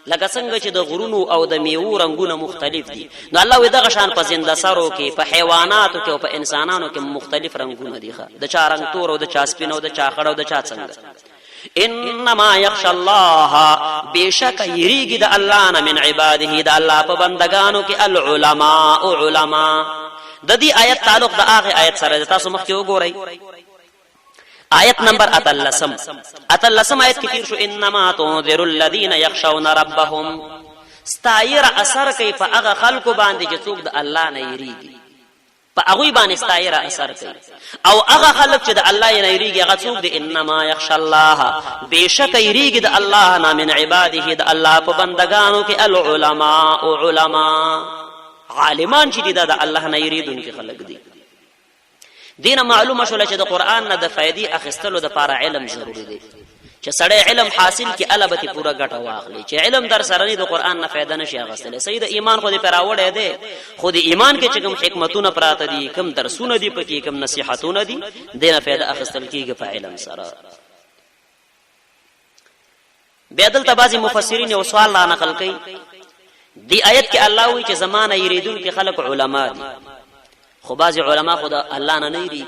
لکه څنګه چې د غرونو او د میوو رنگونه مختلف دي نو الله وی دغه شان په زنده سرو کې په حیواناتو کې او په انسانانو کې مختلف رنگونه دي د چا رنگ تور او د چا سپین او د چا خړ او د چا څنګه انما يخشى الله بشک یریږي د الله نه من عباده د الله په بندگانو کې العلماء علما د دې آیت تعلق د هغه آیت سره تاسو مخکې وګورئ آیت نمبر اتلسم آیت کی تیر شو انما تنذر الذين يخشون ربهم ستایر اثر کوي په هغه خلکو باندې چې څوک د الله نه یریږي په هغه باندې ستایر اثر کوي او هغه خلک چې د الله نه یریږي هغه څوک د انما يخشى الله بشک یریږي د الله نه من عباده د الله په بندگانو کې العلماء علما عالمان چې د الله نه یریدونکي خلک دي دینه معلومه شول چې د قران نه د فائدې اخیستلو د لپاره علم ضروری دی چې سړی علم حاصل کی البته پورا ګټه واخلي چې علم در سره نه د قران نه فائدہ نشي اخیستل سید ایمان خو دې پراوړې دی خو د ایمان کې چې کوم حکمتونه پراته دي کوم درسونه دي پکې کوم نصيحتونه دي دینه فائدہ اخیستل کیږي په علم سره بیادل تبازی مفسرین یو سوال را نقل کوي دی آیت کې الله وی چې زمانه یریدون کې خلق علما دي خو بعض علما خدا الله نه یریږي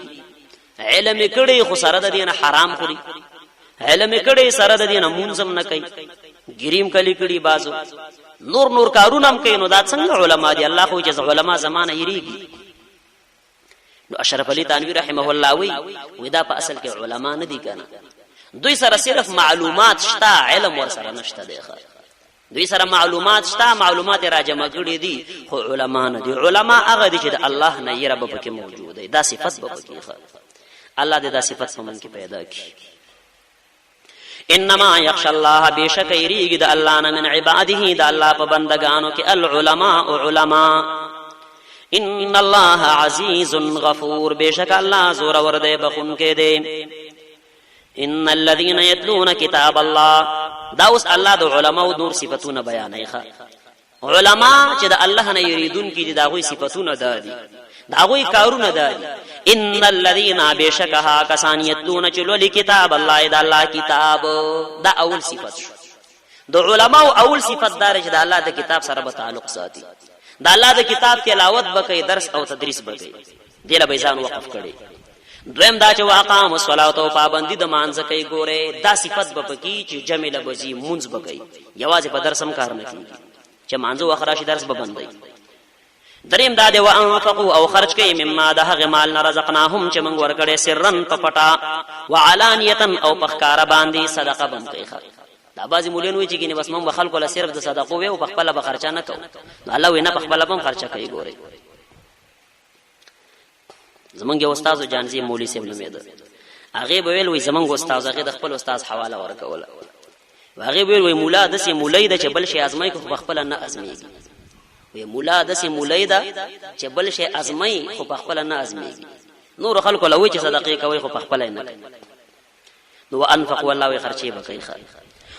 علم کړي خو سره د دینه حرام خوري علم کړي سره د دینه مونږم نه کوي ګریم کلی کړي بازو نور کارونه هم کوي نو دا څنګه علما دي الله خو چې علما زمانه یریږي نو اشرف علی تنویر رحمه الله وی دا په اصل کې علما نه دي کنه دوی سره صرف معلومات شته علم ور سره نشته دی دوی سره معلومات شته معلومات راجمع کړي دي خو علما نه دي علما هغه دي چې د الله نه یې رب پکې موجود دی دا صفت به پکې الله دې دا صفت په من کې پیدا کړي انما يخشى الله بشک یریږي د الله نه من عباده د الله په بندگانو کې العلماء علما ان الله عزيز غفور بشک الله زور ور دی بخون کې دی ان الذين يتلون كتاب الله دا اوس الله د علماء نور صفاتونه بیانوي علما چې د الله نه یریدون کې دا غوي صفاتونه دادي دا غوي کارونه دادي ان الذين بشکها کسان یتلون چې لولي کتاب الله د الله کتاب دا اول صفات شو د علماء اول صفات دار چې د الله د کتاب سره به تعلق ساتي د الله د کتاب تلاوت بکې درس او تدریس بکې دله به ځان وقف کړي دویم دا چې واقام الصلاه او پابندي د مانځ کوي ګوره دا صفت به پکې چې جمیله بزي مونږ بکې یوازې په درسم کار نه کوي چې مانځو اخراشي درس به بندي دریم دا دی وانفقوا او خرج کوي مما ده هغه مال نه رزقناهم چې موږ ورکړې سرن په پټا وعلانیه او په ښکارا باندې صدقه بم کوي دا بازي مولین وی چې ګینه بس موږ خلکو له صرف د صدقو وي او په خپل به خرچه نه کوو الله وینا په خپل به خرچه کوي ګوره زمونږ استاد جانزي مولوی سیب نومېده هغه به ویل وي زمونږ استاد هغه د خپل استاد حواله ورکوله هغه ویل وي مولا د سي مولای د چبل شي ازمای خو خپل نه ازميږي وي مولا د سي مولای د چبل شي ازمای خو خپل نه ازميږي نور خلکو لوي چې صدقه کوي خو خپل نه نو انفق والله وي خرچي بکای خال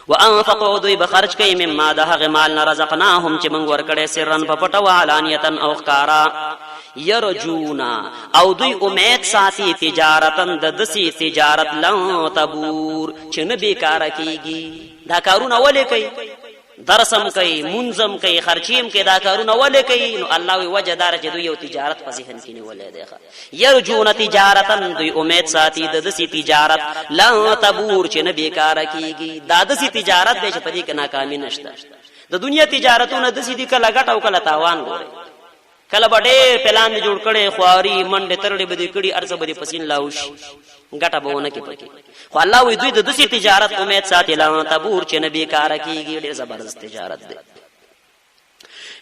وانفقوا دوی بخرج کوي مما ده هغه مال نه رزقناهم چې موږ ورکړې سرن په پټه وعلانیتن او ښکارا یرجونا او دوی امید ساتي تجارتن د دسي تجارت لن تبور چې نه بیکاره کیږي دا کارونه ولې کوي درسم کوي منظم کوي خرچیم کوي دا کارونه ولې کوي نو الله وی وجه دار چې دوی یو تجارت په ذهن کې نیولې ده یرجون تجارتن دوی امید ساتي د دسي تجارت لن تبور چې نه بیکاره کیږي دا دسي تجارت به چې په دې کې ناکامي نشته د دنیا تجارتونه دسي دي کله ګټ او کله تاوان ګوري کله به ډېر پلان جوړ کړي خواري منډه ترړې بده کړي ارزه بده پسین لاوش ګټه بهونه کې پکې خو الله وی دوی د دوی تجارت امید ساتي لا تبور چې نبی کار کیږي ډېر زبردست تجارت دی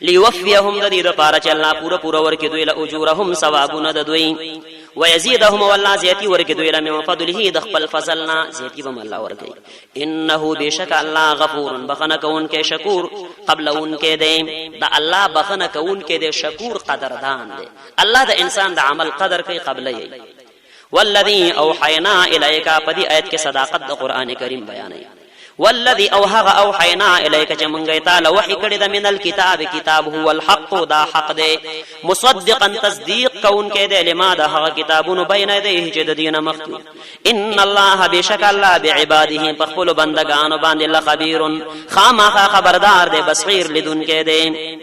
ليوفيهم د دې لپاره چې الله پورا ورکړي دوی له اجورهم ثوابونه د دوی ويزيدهم والله زياتي ورکړي دوی له من فضله د خپل فضلنا زياتي بم الله ورکړي انه بشک الله غفور بخنه کون کې شکور قبل اون کې دی د الله بخنه کون کې دی شکور قدردان دی الله د انسان د عمل قدر کوي قبل یې والذي اوحينا اليك پدې آیت کې صداقت د قران کریم بیانوي والذي اوحينا اليك چې مونږه تعالی وحي کړی د من الكتاب کتاب هو الحق دا حق دی مصدقا تصدیق کون کې دی لما دا هغه کتابونو بین یدیه چې د دینه مخکې ان الله بشک الله بعباده بخل بندگانو باندې خبير خامخا خبردار دی بصیر لدون کې دی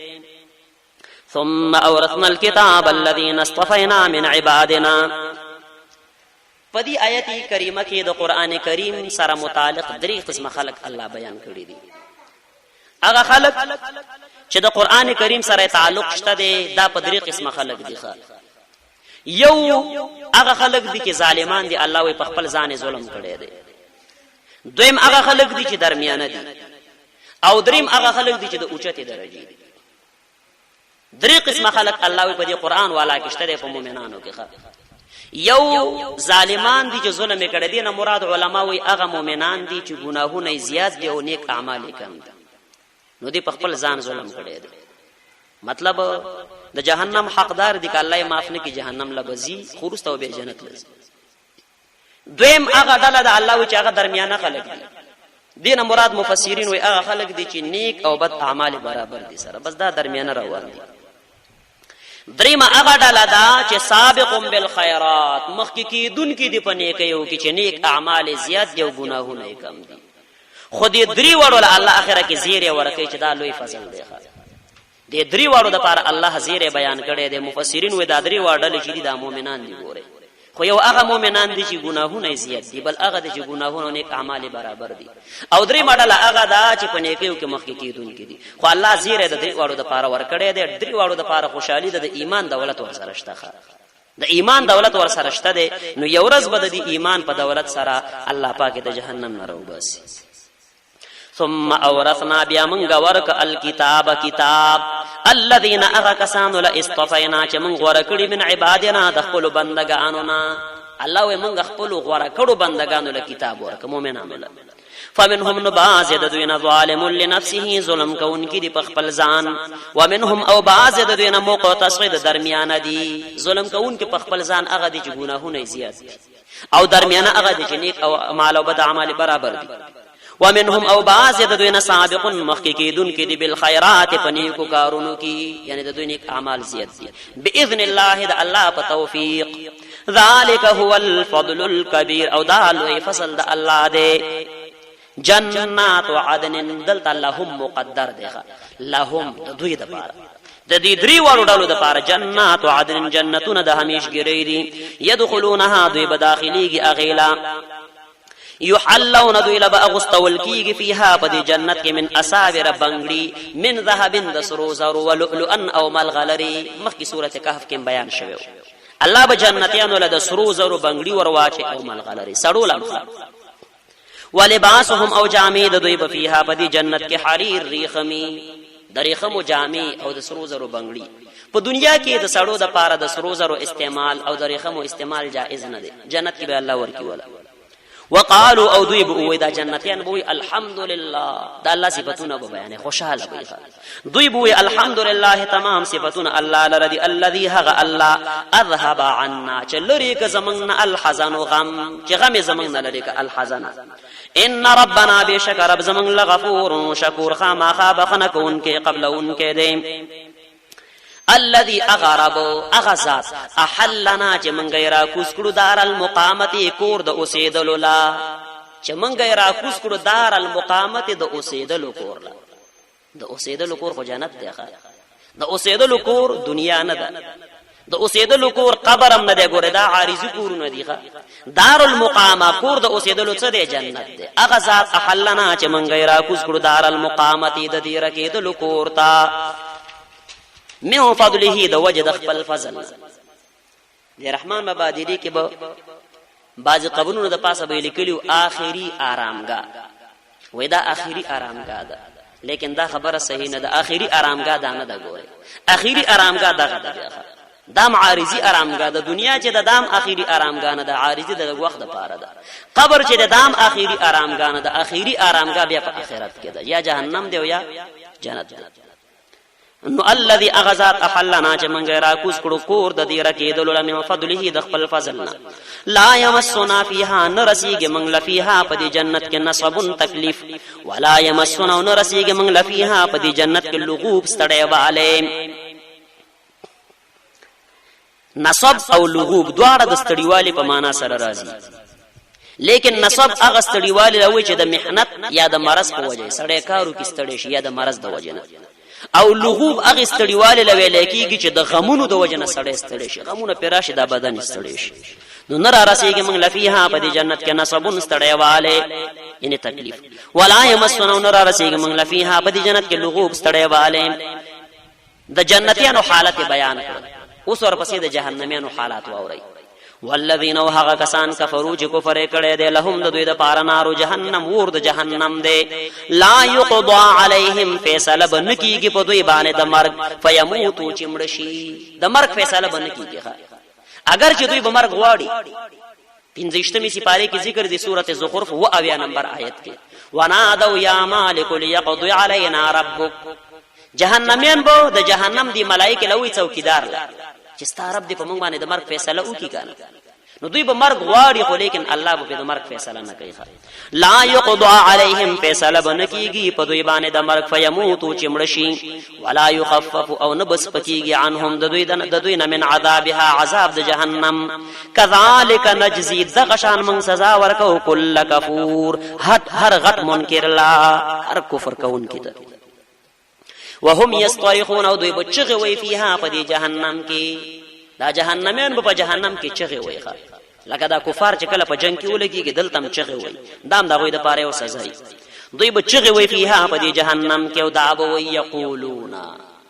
ثم اورثنا الكتاب الذين اصطفينا من عبادنا پدی آیت کریمه کې د قران کریم سره متعلق درې قسم خلق الله بیان کړی دي هغه خلق چې د قران کریم سره تعلق شته دي دا په درې قسم خلق دي یو هغه خلق دي چې ظالمان دي الله وي په خپل ځان ظلم کړی دي دویم هغه خلق دي چې درمیانه دي او دریم هغه خلق دي چې د اوچته درجه دي درې قسم خلق الله وي په دې قران والا کې شته په مؤمنانو کې یو ظالمان دي چې ظلم کړي دي نه مراد علما وي هغه مؤمنان دي چې ګناهونه زیات دي او نیک اعمال کم دي نو دي په خپل ځان ظلم کړي دي مطلب د جهنم حقدار دي ک الله معاف نه کی جهنم لبزي خورست او به جنت لزي دویم هغه ډله د الله وي چې هغه درمیانه خلک دي دین مراد مفسرین وي هغه خلک دي چې نیک او بد اعمال برابر دي سره بس دا درمیانه روان دي دریم هغه ډله دا چې سابقون بالخيرات مخکې کیدون کې دي په نیکیو کې چې نیک اعمال زیات دي او ګناهونه کم دي خو دې درې وړو الله اخره کې زیره ورکړي چې دا لوی فضل دی دې درې وړو د پاره الله زیره بیان کړي دي مفسرین وې دا درې وړل چې دي د مؤمنان دي ګوره خو یو هغه مؤمنان دي چې ګناهونه زیات دي بل هغه دي چې ګناهونه نیک اعمال برابر دي او درې ماډل هغه دا چې په نیکیو کې مخکې کیدون کې دي خو الله زیره د درې وړو د پاره ورکړي دي درې وړو د پاره خوشحالي د ایمان دولت ورسره شته د ایمان دولت ورسره شته دي نو یو ورځ به د ایمان په دولت سره الله پاک د جهنم نه راوباسي ثم اورثنا بیا منغ ورک الكتاب کتاب الذين اغكسانوا لاصطفينا چې منغ ورکړي من عبادنا د خپل بندگانو نا الله وي منغ خپل ورکړو بندگانو له کتاب ورک مؤمنانو له فمنهم نباز يدوين ظالم لنفسه ظلم كون کی دی په خپل ځان ومنهم او باز يدوين مقتصد درمیانه دي ظلم کون کی په خپل ځان هغه دي چې ګناهونه زیات او درمیانه هغه دي چې نیک او اعمال او بد اعمال برابر دي ومنهم او بعض د دوی نه سابقون محققون کې دي بالخيرات پنیکو کارونو کې یعنی د دوی نیک اعمال زیات دي باذن الله د الله په توفیق ذالک هو الفضل الكبير او دا لوی فضل د الله دی جنات عدن دلته لهم مقدر دی لهم د دوی د پاره د دې درې وړو ډلو د پاره جنات عدن جنتونه د همیشګری دي يدخلونها دوی بداخليږي اغیلا یحلون دوی لبا اغستول کیږي فيها په دې جنت کې من اساور بنگړي من ذهب د سرو زرو ولؤلؤا او ملغلري مخکې سوره کهف کې بیان شوی الله به جنتیانو له سرو زرو بنگړي ورواچي او ملغلري سړول امخ ولباسهم او جامې د دوی په فيها په دې جنت کې حرير ریخمي د ریخمو جامې او د سرو زرو بنگړي په دنیا کې د سړو د پاره د سرو زرو استعمال او د ریخمو استعمال جائز نه دی جنت کې به الله ورکی ولا وقالوا او دوی بو دا جنتیان بو الحمدلله دا الله صفاتونه به بیان خوشاله به دوی بو الحمدلله تمام صفاتونه الله لرضی الذي هغ الله اذهب عنا چلری ک زمنا الحزن غم چې غم زمنا لری ک الحزن ان ربنا بشک رب زمن لغفور شکور خما خابخنا کون کې قبلون کې دیم الذي اغرب اغزات احلنا چې مونږ را کوس کړو دار المقامت کور د اوسېدلو لا چې مونږ را کوس کړو دار المقامت د اوسېدلو کور لا د اوسېدلو کور خو جنت دی د اوسېدلو کور دنیا نه ده د اوسېدلو کور قبرم نه دی ګوره دا عارضی کورونه دي دار المقامه کور د اوسېدلو څه دی جنت دی اغزات احلنا چې مونږ را کوس کړو دار المقامت د دې رکېدلو کور تا من فضله د وجد خپل فضل. د رحمان مبادری کې به بعض قبرونو د پاسه به لیکلو آخري آرامګاه، وای دا آخري آرامګاه ده، لیکن دا خبره صحیح نه ده. آخري آرامګاه دا نه ده، ګوره آخري آرامګاه دغه ده، دا عارضی آرامګاه ده. دنیا چې د دام آخري آرامګاه نه ده، عارضی د وخت لپاره ده. قبر چې د دام آخري آرامګاه نه ده، آخري آرامګاه بیا په آخرت کې ده، یا جهنم دی او یا جنت ده. نو الذي اغذات احلنا چې مونږ را کوز کړو کور د دې رکیدلو من فضله د خپل فضلنا. لا يمسنا فيها نرسيږي مونږ لفيها په دې جنت کې نصب تکلیف، ولا يمسنا نرسيږي مونږ لفيها په دې جنت کې لغوب ستړی والے. نصب او لغوب دواړه د ستړیوالي په معنا سره راځي، لیکن نصب هغه ستړیوالي راوي چې د محنت یا د مرض په وجه سړی کارو کې ستړی شي یا د مرض د وجه نه، او لغوب هغه ستړیواله لوي کېږي چې د غمونو د وجه نه سړی ستړی شي، غمونه پیراشه د بدن ستړی شي. نو نرا رسیږي موږ لفيها په دې جنت کې نصبون ستړیواله یعنی تکلیف، ولا يمسنا نرا رسیږي موږ لفيها په دې جنت کې لغوب ستړیواله. د جنتیانو حالت بیان کړ، اوس ورپسې د جهنميانو حالات واوري. والذین وهغه کسان کفروا چې کفر کړي دي لهم د دوی د پاره نار جهنم ور د جهنم دی. لا یقضى علیهم فیصله بنکیږي په دوی باندې د مرګ، فیموتوا چې مړ شي، د مرګ فیصله بنکیږي. اگر چې دوی به مرګ غواړي، 15مې سپاره کې ذکر دی سورته زخرف 9 نمبر آیت کې، ونادوا یا مالک لیقضي علینا ربک. جهنميان به د جهنم دی ملائکه لوی څوکیدار لا چې ستارب دی په موږ باندې د مرګ فیصله وکي کنه. نو دوی به مرګ غواړي خو لیکن الله به د مرګ فیصله نه کوي. لا یقضى علیهم فیصله بنکیږي په دوی باندې د مرګ، فیموتوا چې مړ شي، ولا یخفف او نه بس پکیږي عنهم د دوی نه من عذابها عذاب د جهنم. کذالک نجزی دغشان من سزا ورکو کل کفور هر غټ منکر لا هر کفر کوونکی ته. وهم یصطرخون او دوی بچغه وی فيها په دې جهنم کې. دا جهنميان په جهنم کې چغه وی ښه، لکه دا کفار چې کله په جنگ کې ولګيږي دلته هم چغه وی، دام دا غوي د پاره او سزا ای. دوی بچغه وی فيها په دې جهنم کې او دا به وی یقولون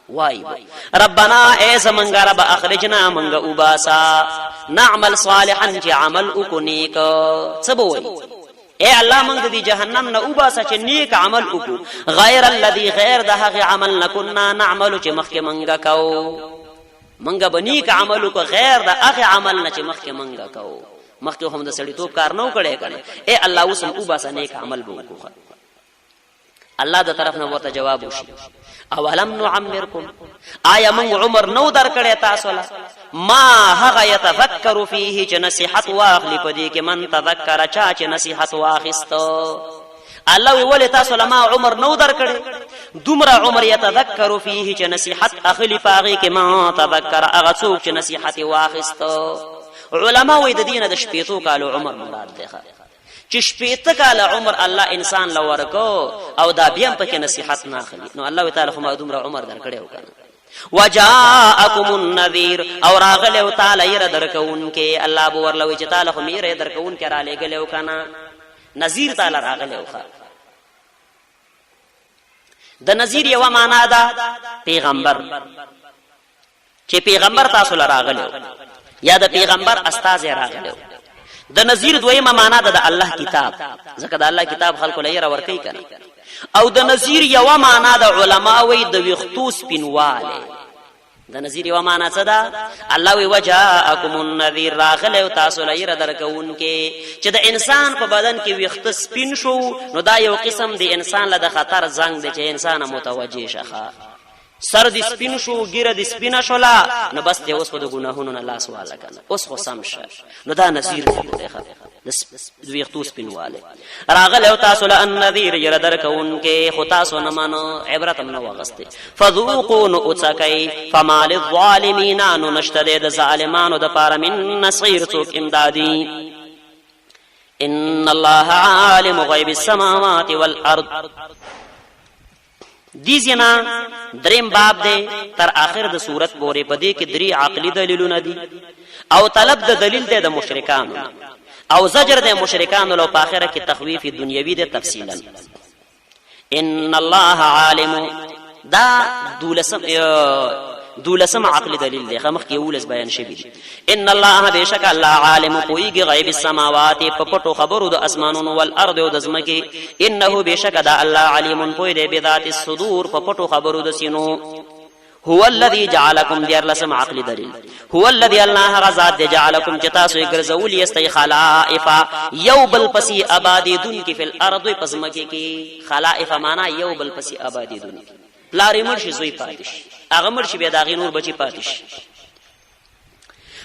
وای ربنا ایس منګ رب اخرجنا منګ وباسا نعمل صالحا چې عمل وکونیک. سبوي اے الله موږ د جهنم نه وباسه چې نیک عمل وکړو، غیر الذي غیر د هغه عمل نکنا نعمل چې مخکې منګه کو، منګه بنیک عمل وکړو غیر د هغه عمل نه چې مخکې منګه کو. مخکې هم د سړی توپ کار نه کړي، اے الله وسم وباسه نیک عمل وکړو. الله د طرف نه ورته جواب وشي، اولم نعمرکم آیا من عمر نو در کړی تاسو له ما هغه يتفکر فيه چې نصيحت واخلي پدې کې من تذکر چا چې نصيحت واخست. الله ولې تاسو له ما عمر نو در کړی، دومره عمر يتذکر فيه چې نصيحت اخلي پاغي کې ما تذکر هغه څوک چې نصيحت واخست. علما وې د دینه د شپېتو کالو عمر مراد دی، چې شپېته کاله عمر الله انسان لورکو او دا بیا په کې نصيحت نه اخلي. نو الله تعالی خو ما دومره عمر درکړي وکنه. وجاءکم النذیر او راغله او تعالی ير درکون کې الله بو ورلوي چې تعالی خو میره درکون کې را لګله وکنه. نذیر تعالی راغله او د نذیر یو معنا ده پیغمبر، چې پیغمبر تاسو لراغله یا د پیغمبر استاد راغله. د نذیر دویمه معنا ده د الله کتاب، ځکه د الله کتاب خلکو لیر ور کوي کنه. او د نذیر یو معنا د علما وی د وختو سپینواله. د نذیر یو معنا څه ده؟ الله وی وجاءکم النذیر راغله او تاسو لیر درکون کې چې د انسان په بدن کې وخت سپین شو، نو دا یو قسم د انسان له خطر زنګ دی چې انسان متوجه شخه. سر د سپین شو، ګیره د سپینه شولا، نو بس ته اوس په غناهونو نه لاس والا کنه، اوس خو سم شه. نو دا نذیر دی د ویختو سپینواله راغله او تاسو له النذیر ير درکون کې خو تاسو نه مانو عبرت نه واغسته. فذوقوا نؤتکای فما للظالمین ان نشتد د ظالمانو د پاره من نصير څوک امدادي. ان الله عالم غیب السماوات والارض. دیزینا دریم باب دی تر اخر د صورت پورې پدې کې درې عقلی دلیلونه دي او طلب د دلیل دی د مشرکانو او زجر د مشرکانو له اخره کې تخویف دنیوي دی تفصیلا. ان الله عالم دا دولسم دولسم عقل دلیل دی خمخ کې ولس بیان شوی دی ان الله بشک الله عالم کوئی غیب السماوات په پټو خبرو د اسمانونو والارض او د زمکه انه بشک دا الله علیم کوئی دی بذات الصدور په پټو خبرو د سینو هو الذي جعلكم ديار لسم عقل دلیل هو الذي الله غزاد جعلكم چتاسو ګرځول یستي خلائف یو بل پسی آبادی دن کی فی الارض پسمکه کی خلائف معنا یو بل پسی آبادی دن لارې مرشي زوی پاتش هغه مرشي به داغي نور بچی پاتش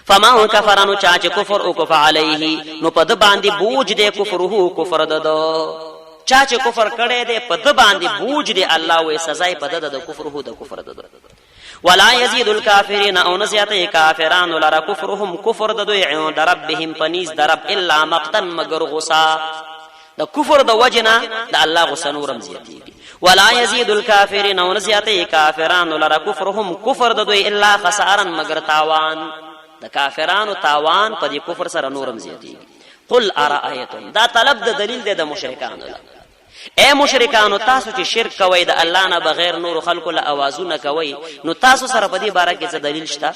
فما کفرانو چا چې کفر او کفر علیه نو پد باندې بوج دې کفره کفر ددو چا چې کفر کړي دې پد باندې بوج دې الله وې سزا پد د کفره د کفر ددو ولا يزيد الكافرين او نزيات كافرون لرا كفرهم كفر د دوی عند ربهم پنيز درب الا مقتا مگر غصا د کفر د وجنا د الله غصا نورم زیاتیږي ولا يزيد الكافرين او نزيات كافرون لرا كفرهم كفر د دوی الا خسارا مگر تاوان د کافرانو تاوان په دې کفر سره نورم زیاتیږي قل ارايتم دا طلب د دلیل د مشرکانو اے مشرکانو تاسو چې شرک کوي د الله نه بغیر نور خلقو له اوازونه کوي نو تاسو سره په دې باره کې څه دلیل شته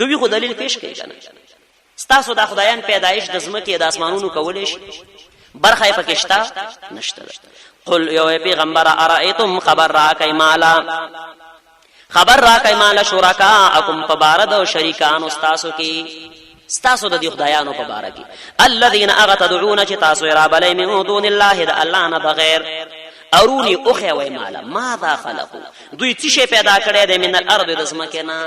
کوي خو دلیل پیش کوي کنه تاسو د خدایان پیدایش د زمکه د اسمانونو کولې شي برخه پکې شته نشته قل یو پیغمبر ارایتم خبر راکای مالا شرکاءکم فبارد و شریکان استاسو کی ستاسو د دې خدایانو په باره کې الذين اغتدعون چې تاسو را بلې من دون الله د الله نه بغیر ارونی اوخه وای مالا ماذا خلقوا دوی څه شی پیدا کړی د من الارض د زمکه نه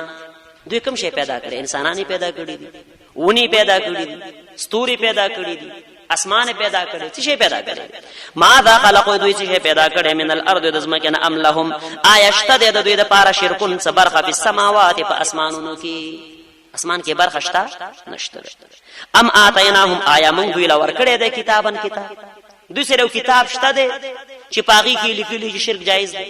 دوی کوم شی پیدا کړی انسانانی پیدا کړی دي ونی پیدا کړی دي ستوري پیدا کړی دي اسمان پیدا کړی څه شی پیدا کړی ماذا خلقوا دوی څه شی پیدا کړی من الارض د زمکه نه ام لهم آیشته د دوی د پاره شرکون صبرخه په السماوات په اسمانونو کې اسمان کې برخه شته نشته ام اتیناهم آیا من دوی لور کړی د کتابن کتاب دوی سره کتاب شته دی چې پاغي کې لیکلي چې شرک جایز دی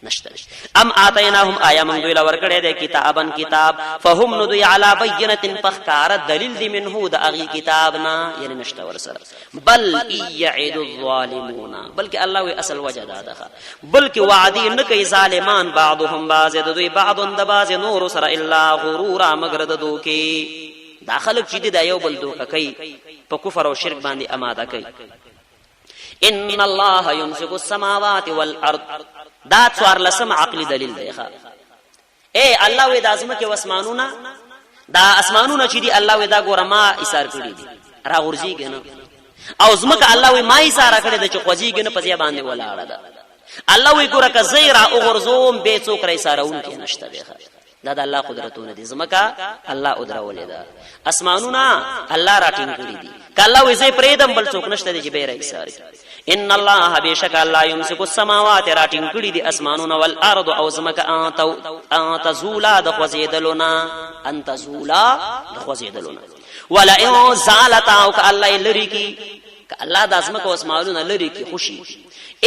نشته ام اتیناهم آیا من دوی لور کړی د کتابن کتاب فهم ندوی علی بینه فخکار دلیل دی منه د اغي کتابنا یعنی نشته ور سره بل یعد الظالمون بلکې الله وی اصل وجه ده بلکې وعدی نه کوي ظالمان بعضهم بعض د دوی بعض د بعض نور سره الا غرورا مگر د دوکي داخلك چې د یو بل دوکه کوي په کفر او شرک باندې اماده کوي ان الله يمسك السماوات والارض دا څوار لسم عقلی دلیل دی ښا اے الله وې د ازمکه واسمانونه دا اسمانونه چې دی الله وې دا ګوره ما ایثار کړی دي را غورځيږي نه او ازمکه الله وې ما ایثار کړی د چې خوځيږي نه پځیا باندې ولاړه ده الله وې ګوره ک زیرا او غرزوم به څوک رې سارون کې نشته دی ښا دا د الله قدرتونه دي زمکه الله ادرولې ده اسمانونه الله راټینګ کړی دي کله وې زې پرېدم بل څوک نشته دی چې به رې ساري ان الله بشک الله يمسك السماوات راتين کړي دي اسمانون والارض او زمکه ان تزولا د خوځیدلونه ان تزولا د خوځیدلونه ولا ان زالتا او ک الله لری کی ک الله د اسمکه اسمانون لری کی خوشي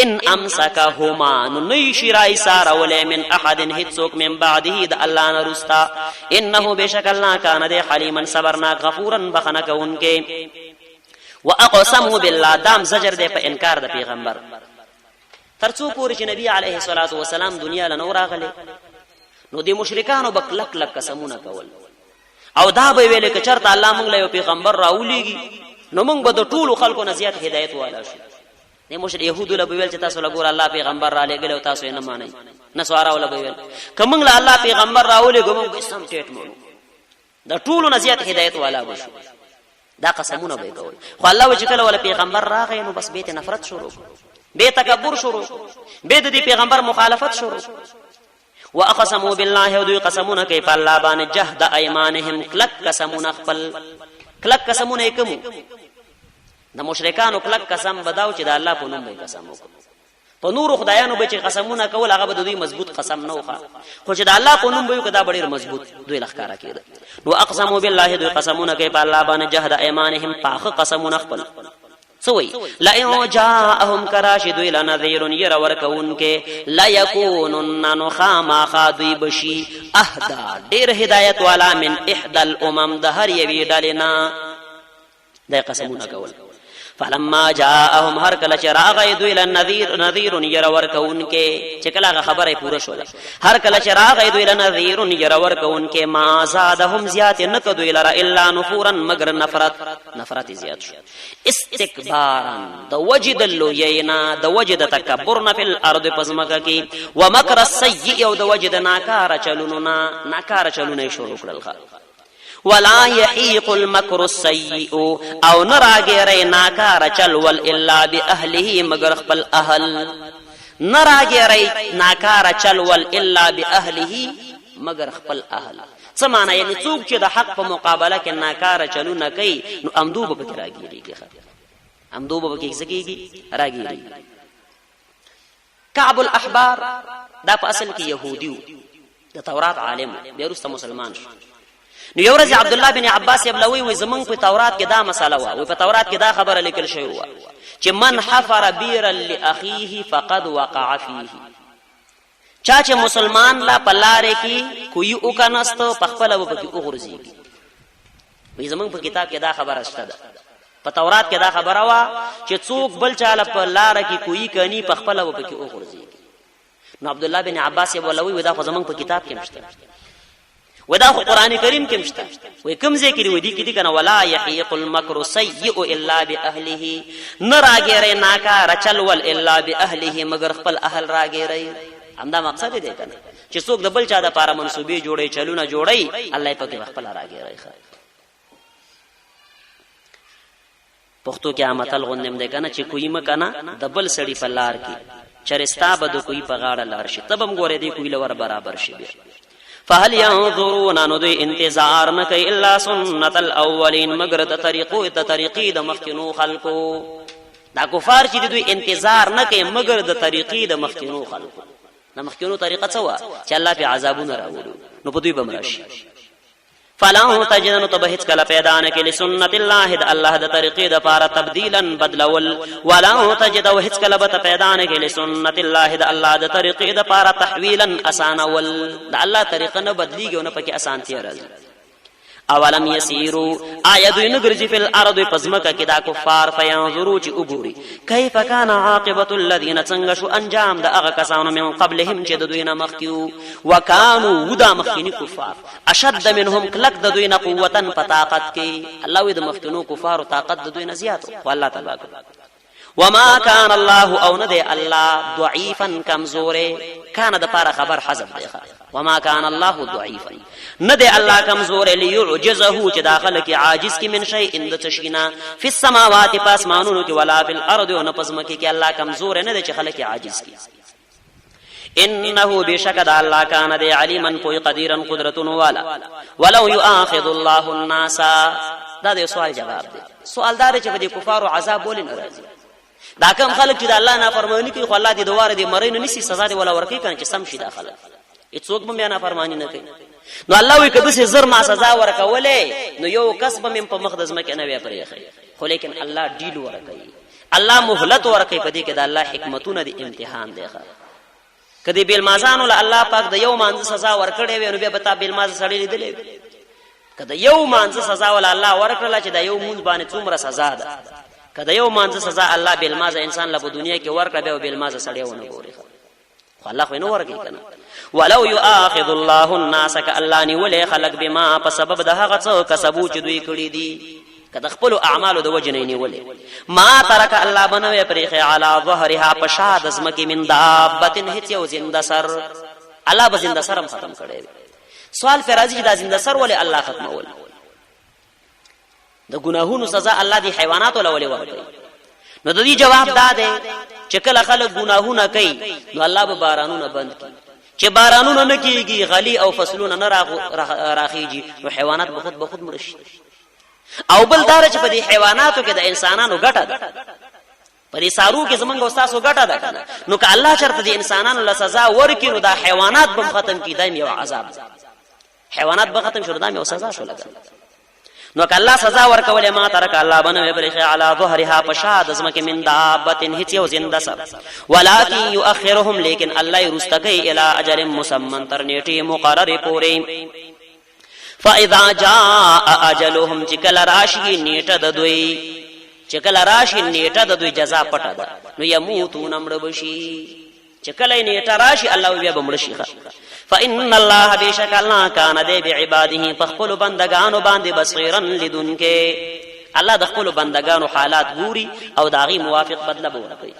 ان امسكهما نيشرا اسار ولا من احد هتسوك من بعده د الله نرستا انه بشک الله کان د حلیما صبرنا غفورا بخنک انکه واقسموا بالله دام زجر دے په انکار د پیغمبر ترڅو پورې چې نبی عليه الصلاه والسلام دنیا له نور غلې نو د مشرکانو بکلک لک قسمونه کول او دا به ویل ک چرته الله مونږ له پیغمبر راولېږي نو مونږ به د ټولو خلکو نه زیات هدایت والا شو د مشر يهودو له ویل چې تاسو له ګور الله پیغمبر را لګل او تاسو یې نه مانئ نسوارا ولا ویل کوم له الله پیغمبر راولېږي مونږ سم ټیټ مونږ د ټولو نه زیات هدایت والا وشو دا قسمونه به کول خو الله وجه کله ولا پیغمبر راغی نو بس بیت نفرت شروع به تکبر شروع به د پیغمبر مخالفت شروع واقسموا بالله ودي قسمونه كيف الله بان جهد ايمانهم کلک قسمونه خپل کلک قسمونه کوم د مشرکانو کلک قسم بداو چې د الله په نوم به قسم وکړي په نور خدایانو به چې قسمونه کول هغه به دوی مضبوط قسم نه وخا خو چې د الله په نوم به کدا ډیر مضبوط دوی لخکارا کېده نو اقسموا بالله دوی قسمونه کوي په الله باندې جهد ايمانهم پاخ قسمونه خپل سوئی لا ان جاءهم کراشد الى نذير ير ورکون کې لا يكونن نخما خادوی بشي اهدا ډیر هدایت والا من احدى الامم د هر یوی ډلنا د قسمونه کول فلما جاءهم هر کله چراغ دوی ل نذیر ير ورکونکه چې کله خبره پوره شوه هر کله چراغ دوی ل نذیر ير ورکونکه ما زادهم زیات نک دوی لرا الا نفورا مگر نفرت زیات شو استکبارا د وجد اللوینا د وجد تکبرنا فی الارض پزمکه کی ومکر السیئ او د وجد ناکار چلونه شروع کړل ولا يحيق المكر السيء او نراغير ناکار چلول الا باهله مگر خپل اهل نراغير ناکار چلول الا باهله مگر خپل اهل سمانه یعنی څوک چې د حق په مقابله کې ناکار چلونه کوي نو امدوب به راګيريږي امدوب به کېږي راګيري كعب الاحبار دا په اصل کې يهودي د تورات عالم بیا وروسته مسلمان شو نو یو ورځ عبد الله بن عباس ابلوی و زمون په تورات کې دا مساله و په تورات کې دا خبره لیکل شوی و چې من حفر بيرا لاخيه فقد وقع فيه چا چې مسلمان لا پلاره کې کوئی او کناستو پخپل و پکې وګرځي وي زمون په کتاب کې دا خبره شته ده په تورات کې دا خبره و چې څوک بل چاله پلاره کې کوئی کني پخپل و پکې وګرځي نو عبد الله بن عباس ابلوی و دا خو زمون په کتاب کې مشته ودا خو قران کریم کې مشته وای کوم ذکر ودی کې دي کنه ولا يحيق المكر سيء الا باهله نراګره ناکار چلول الا باهله مگر خپل اهل راګره همدا مقصد دی کنه چې څوک د بل چا د پاره منسوبې جوړي چلونه جوړي الله پاک خپل راګره پښتو کې عامتل غوندم دی کنه چې کوی مکنه د بل سړی په لار کې چرستا بده کوی په غاړه لار شي تبم ګوره دی کوی لور برابر شي فهل ينظرون ان دوی انتظار نه کوي الا سنت الاولين مگر د طریقې د مخکینو خلقو دا کفار چې دوی انتظار نه کوي مگر د طریقې د مخکینو خلقو د مخکینو طریقه څه و چې الله په عذابونه راوړي نو په دوی بمرشي فلا تجدن تبهت کلا پیدا نه کلی سنت الله د الله د طریقې د پاره تبديلا بدلول ولا تجد وهت کلا بت پیدا نه کلی سنت الله د الله د طریقې د پاره تحویلا اسانول د الله طریقه نه بدلیږي او نه پکې اسانتیا راځي اولم يسيروا ايدو نغرزي في الارض پزمکه کې دا کفار فينظروا چې وګوري كيف كان عاقبه الذين تنغشوا انجام د هغه کسانو من قبلهم چې د دوی نه مخکيو وکانو ودا مخکینی کفار اشد منهم کلک د دوی نه قوتن پطاقت کې الله وي د مخکینو کفار طاقت د دوی نه زیات والله تبارک وما كان الله او ندي الله ضعيفا كمزور كان د پاره خبر حذف دی وما كان الله ضعيفا ندي الله کمزور ليعجزه چې داخله کې عاجز کې من شيء ان د تشینا في السماوات پاسمانونو کې ولا في الارض او نپزمکه کې الله کمزور نه دی چې خلک عاجز کې انه بشکد الله کان دی علیما کوئی قدیرا قدرت والا ولو يؤاخذ الله الناس دا د سوال جواب دی سوال دار چې په کفار عذاب ولې ناراضي دا کوم خلک چې د الله نافرمانی کوي خو الله دې دواره دې مرین نسی سزا دې ولا ورکی کنه چې سم شي داخله هیڅوک به بیا نافرمانی نه کوي نو الله وی کده زر ما سزا ورکولې نو یو کسب مم په مقدس مکه نه وی پرې خو لیکن الله ډیل ورکوي الله مهلت ورکوي په دې کې د الله حکمتونه دي امتحان دی کدی بیل مازان ول الله پاک د یو مانځ سزا ورکړې وي نو به بتا بیل ماز سړی لیدلې کده یو مانځ سزا ول الله ورکړل چې د یو مونږ باندې څومره سزا ده کده یو مانځ سزا الله بیل ماز انسان له دنیا کې ورکړ به بیل ماز سړی ونه ګوري خو الله خو نه ورګي کنه ولو يؤاخذ الله الناس كاللاني ولي خلق بما بسبب ده هغه څه کسبو چې دوی کړی دي کله خپل اعمال د وجنې نیولې ما ترک الله بنوي پرېخه علی ظهرها پشاد ازمکه من دابتن هیڅ یو زنده سر الله به زنده سرم ختم کړي سوال پر راځي دا زنده سر ولې الله ختمول د ګناهونو سزا الله دی حیوانات ولې ورکړي نو د دې جواب دا دی چې کله خلک ګناهونه کوي نو الله به بارانونه بند کړي چې بارانونه نه کیږي غلی او فصلونه نه راخیږي نو حیوانات به خود مرشي او بل دار چې په دې حیواناتو کې د انسانانو ګټه ده په دې سارو کې زمونږ استادو ګټه ده کنه نو که الله چرته د انسانانو له سزا ورکړي نو دا حیوانات به ختم کی دایم یو عذاب حیوانات به ختم شو دایم یو سزا شو لګا نو که الله سزا ورکولې ما ترک الله بنو برخه علی ظهرها پشاد ازمکه من دابتن هیڅ یو زنده سر ولکن یؤخرهم لیکن الله یرستکی الی اجل مسمى تر نیټه مقرره پورې فاذا جاء اجلهم چکل راشی نیټه د دوی چې کله راشي نیټه د دوی جزا پټه ده نو يموتون امر بشي چې کله نیټه راشي الله بیا بمړ شي فإن الله بشک الله کان دې بعباده فخپل بندگانو باندې بصیرا لدن کې الله د خپل بندگانو حالات ګوري او داغي موافق بدله ورکوي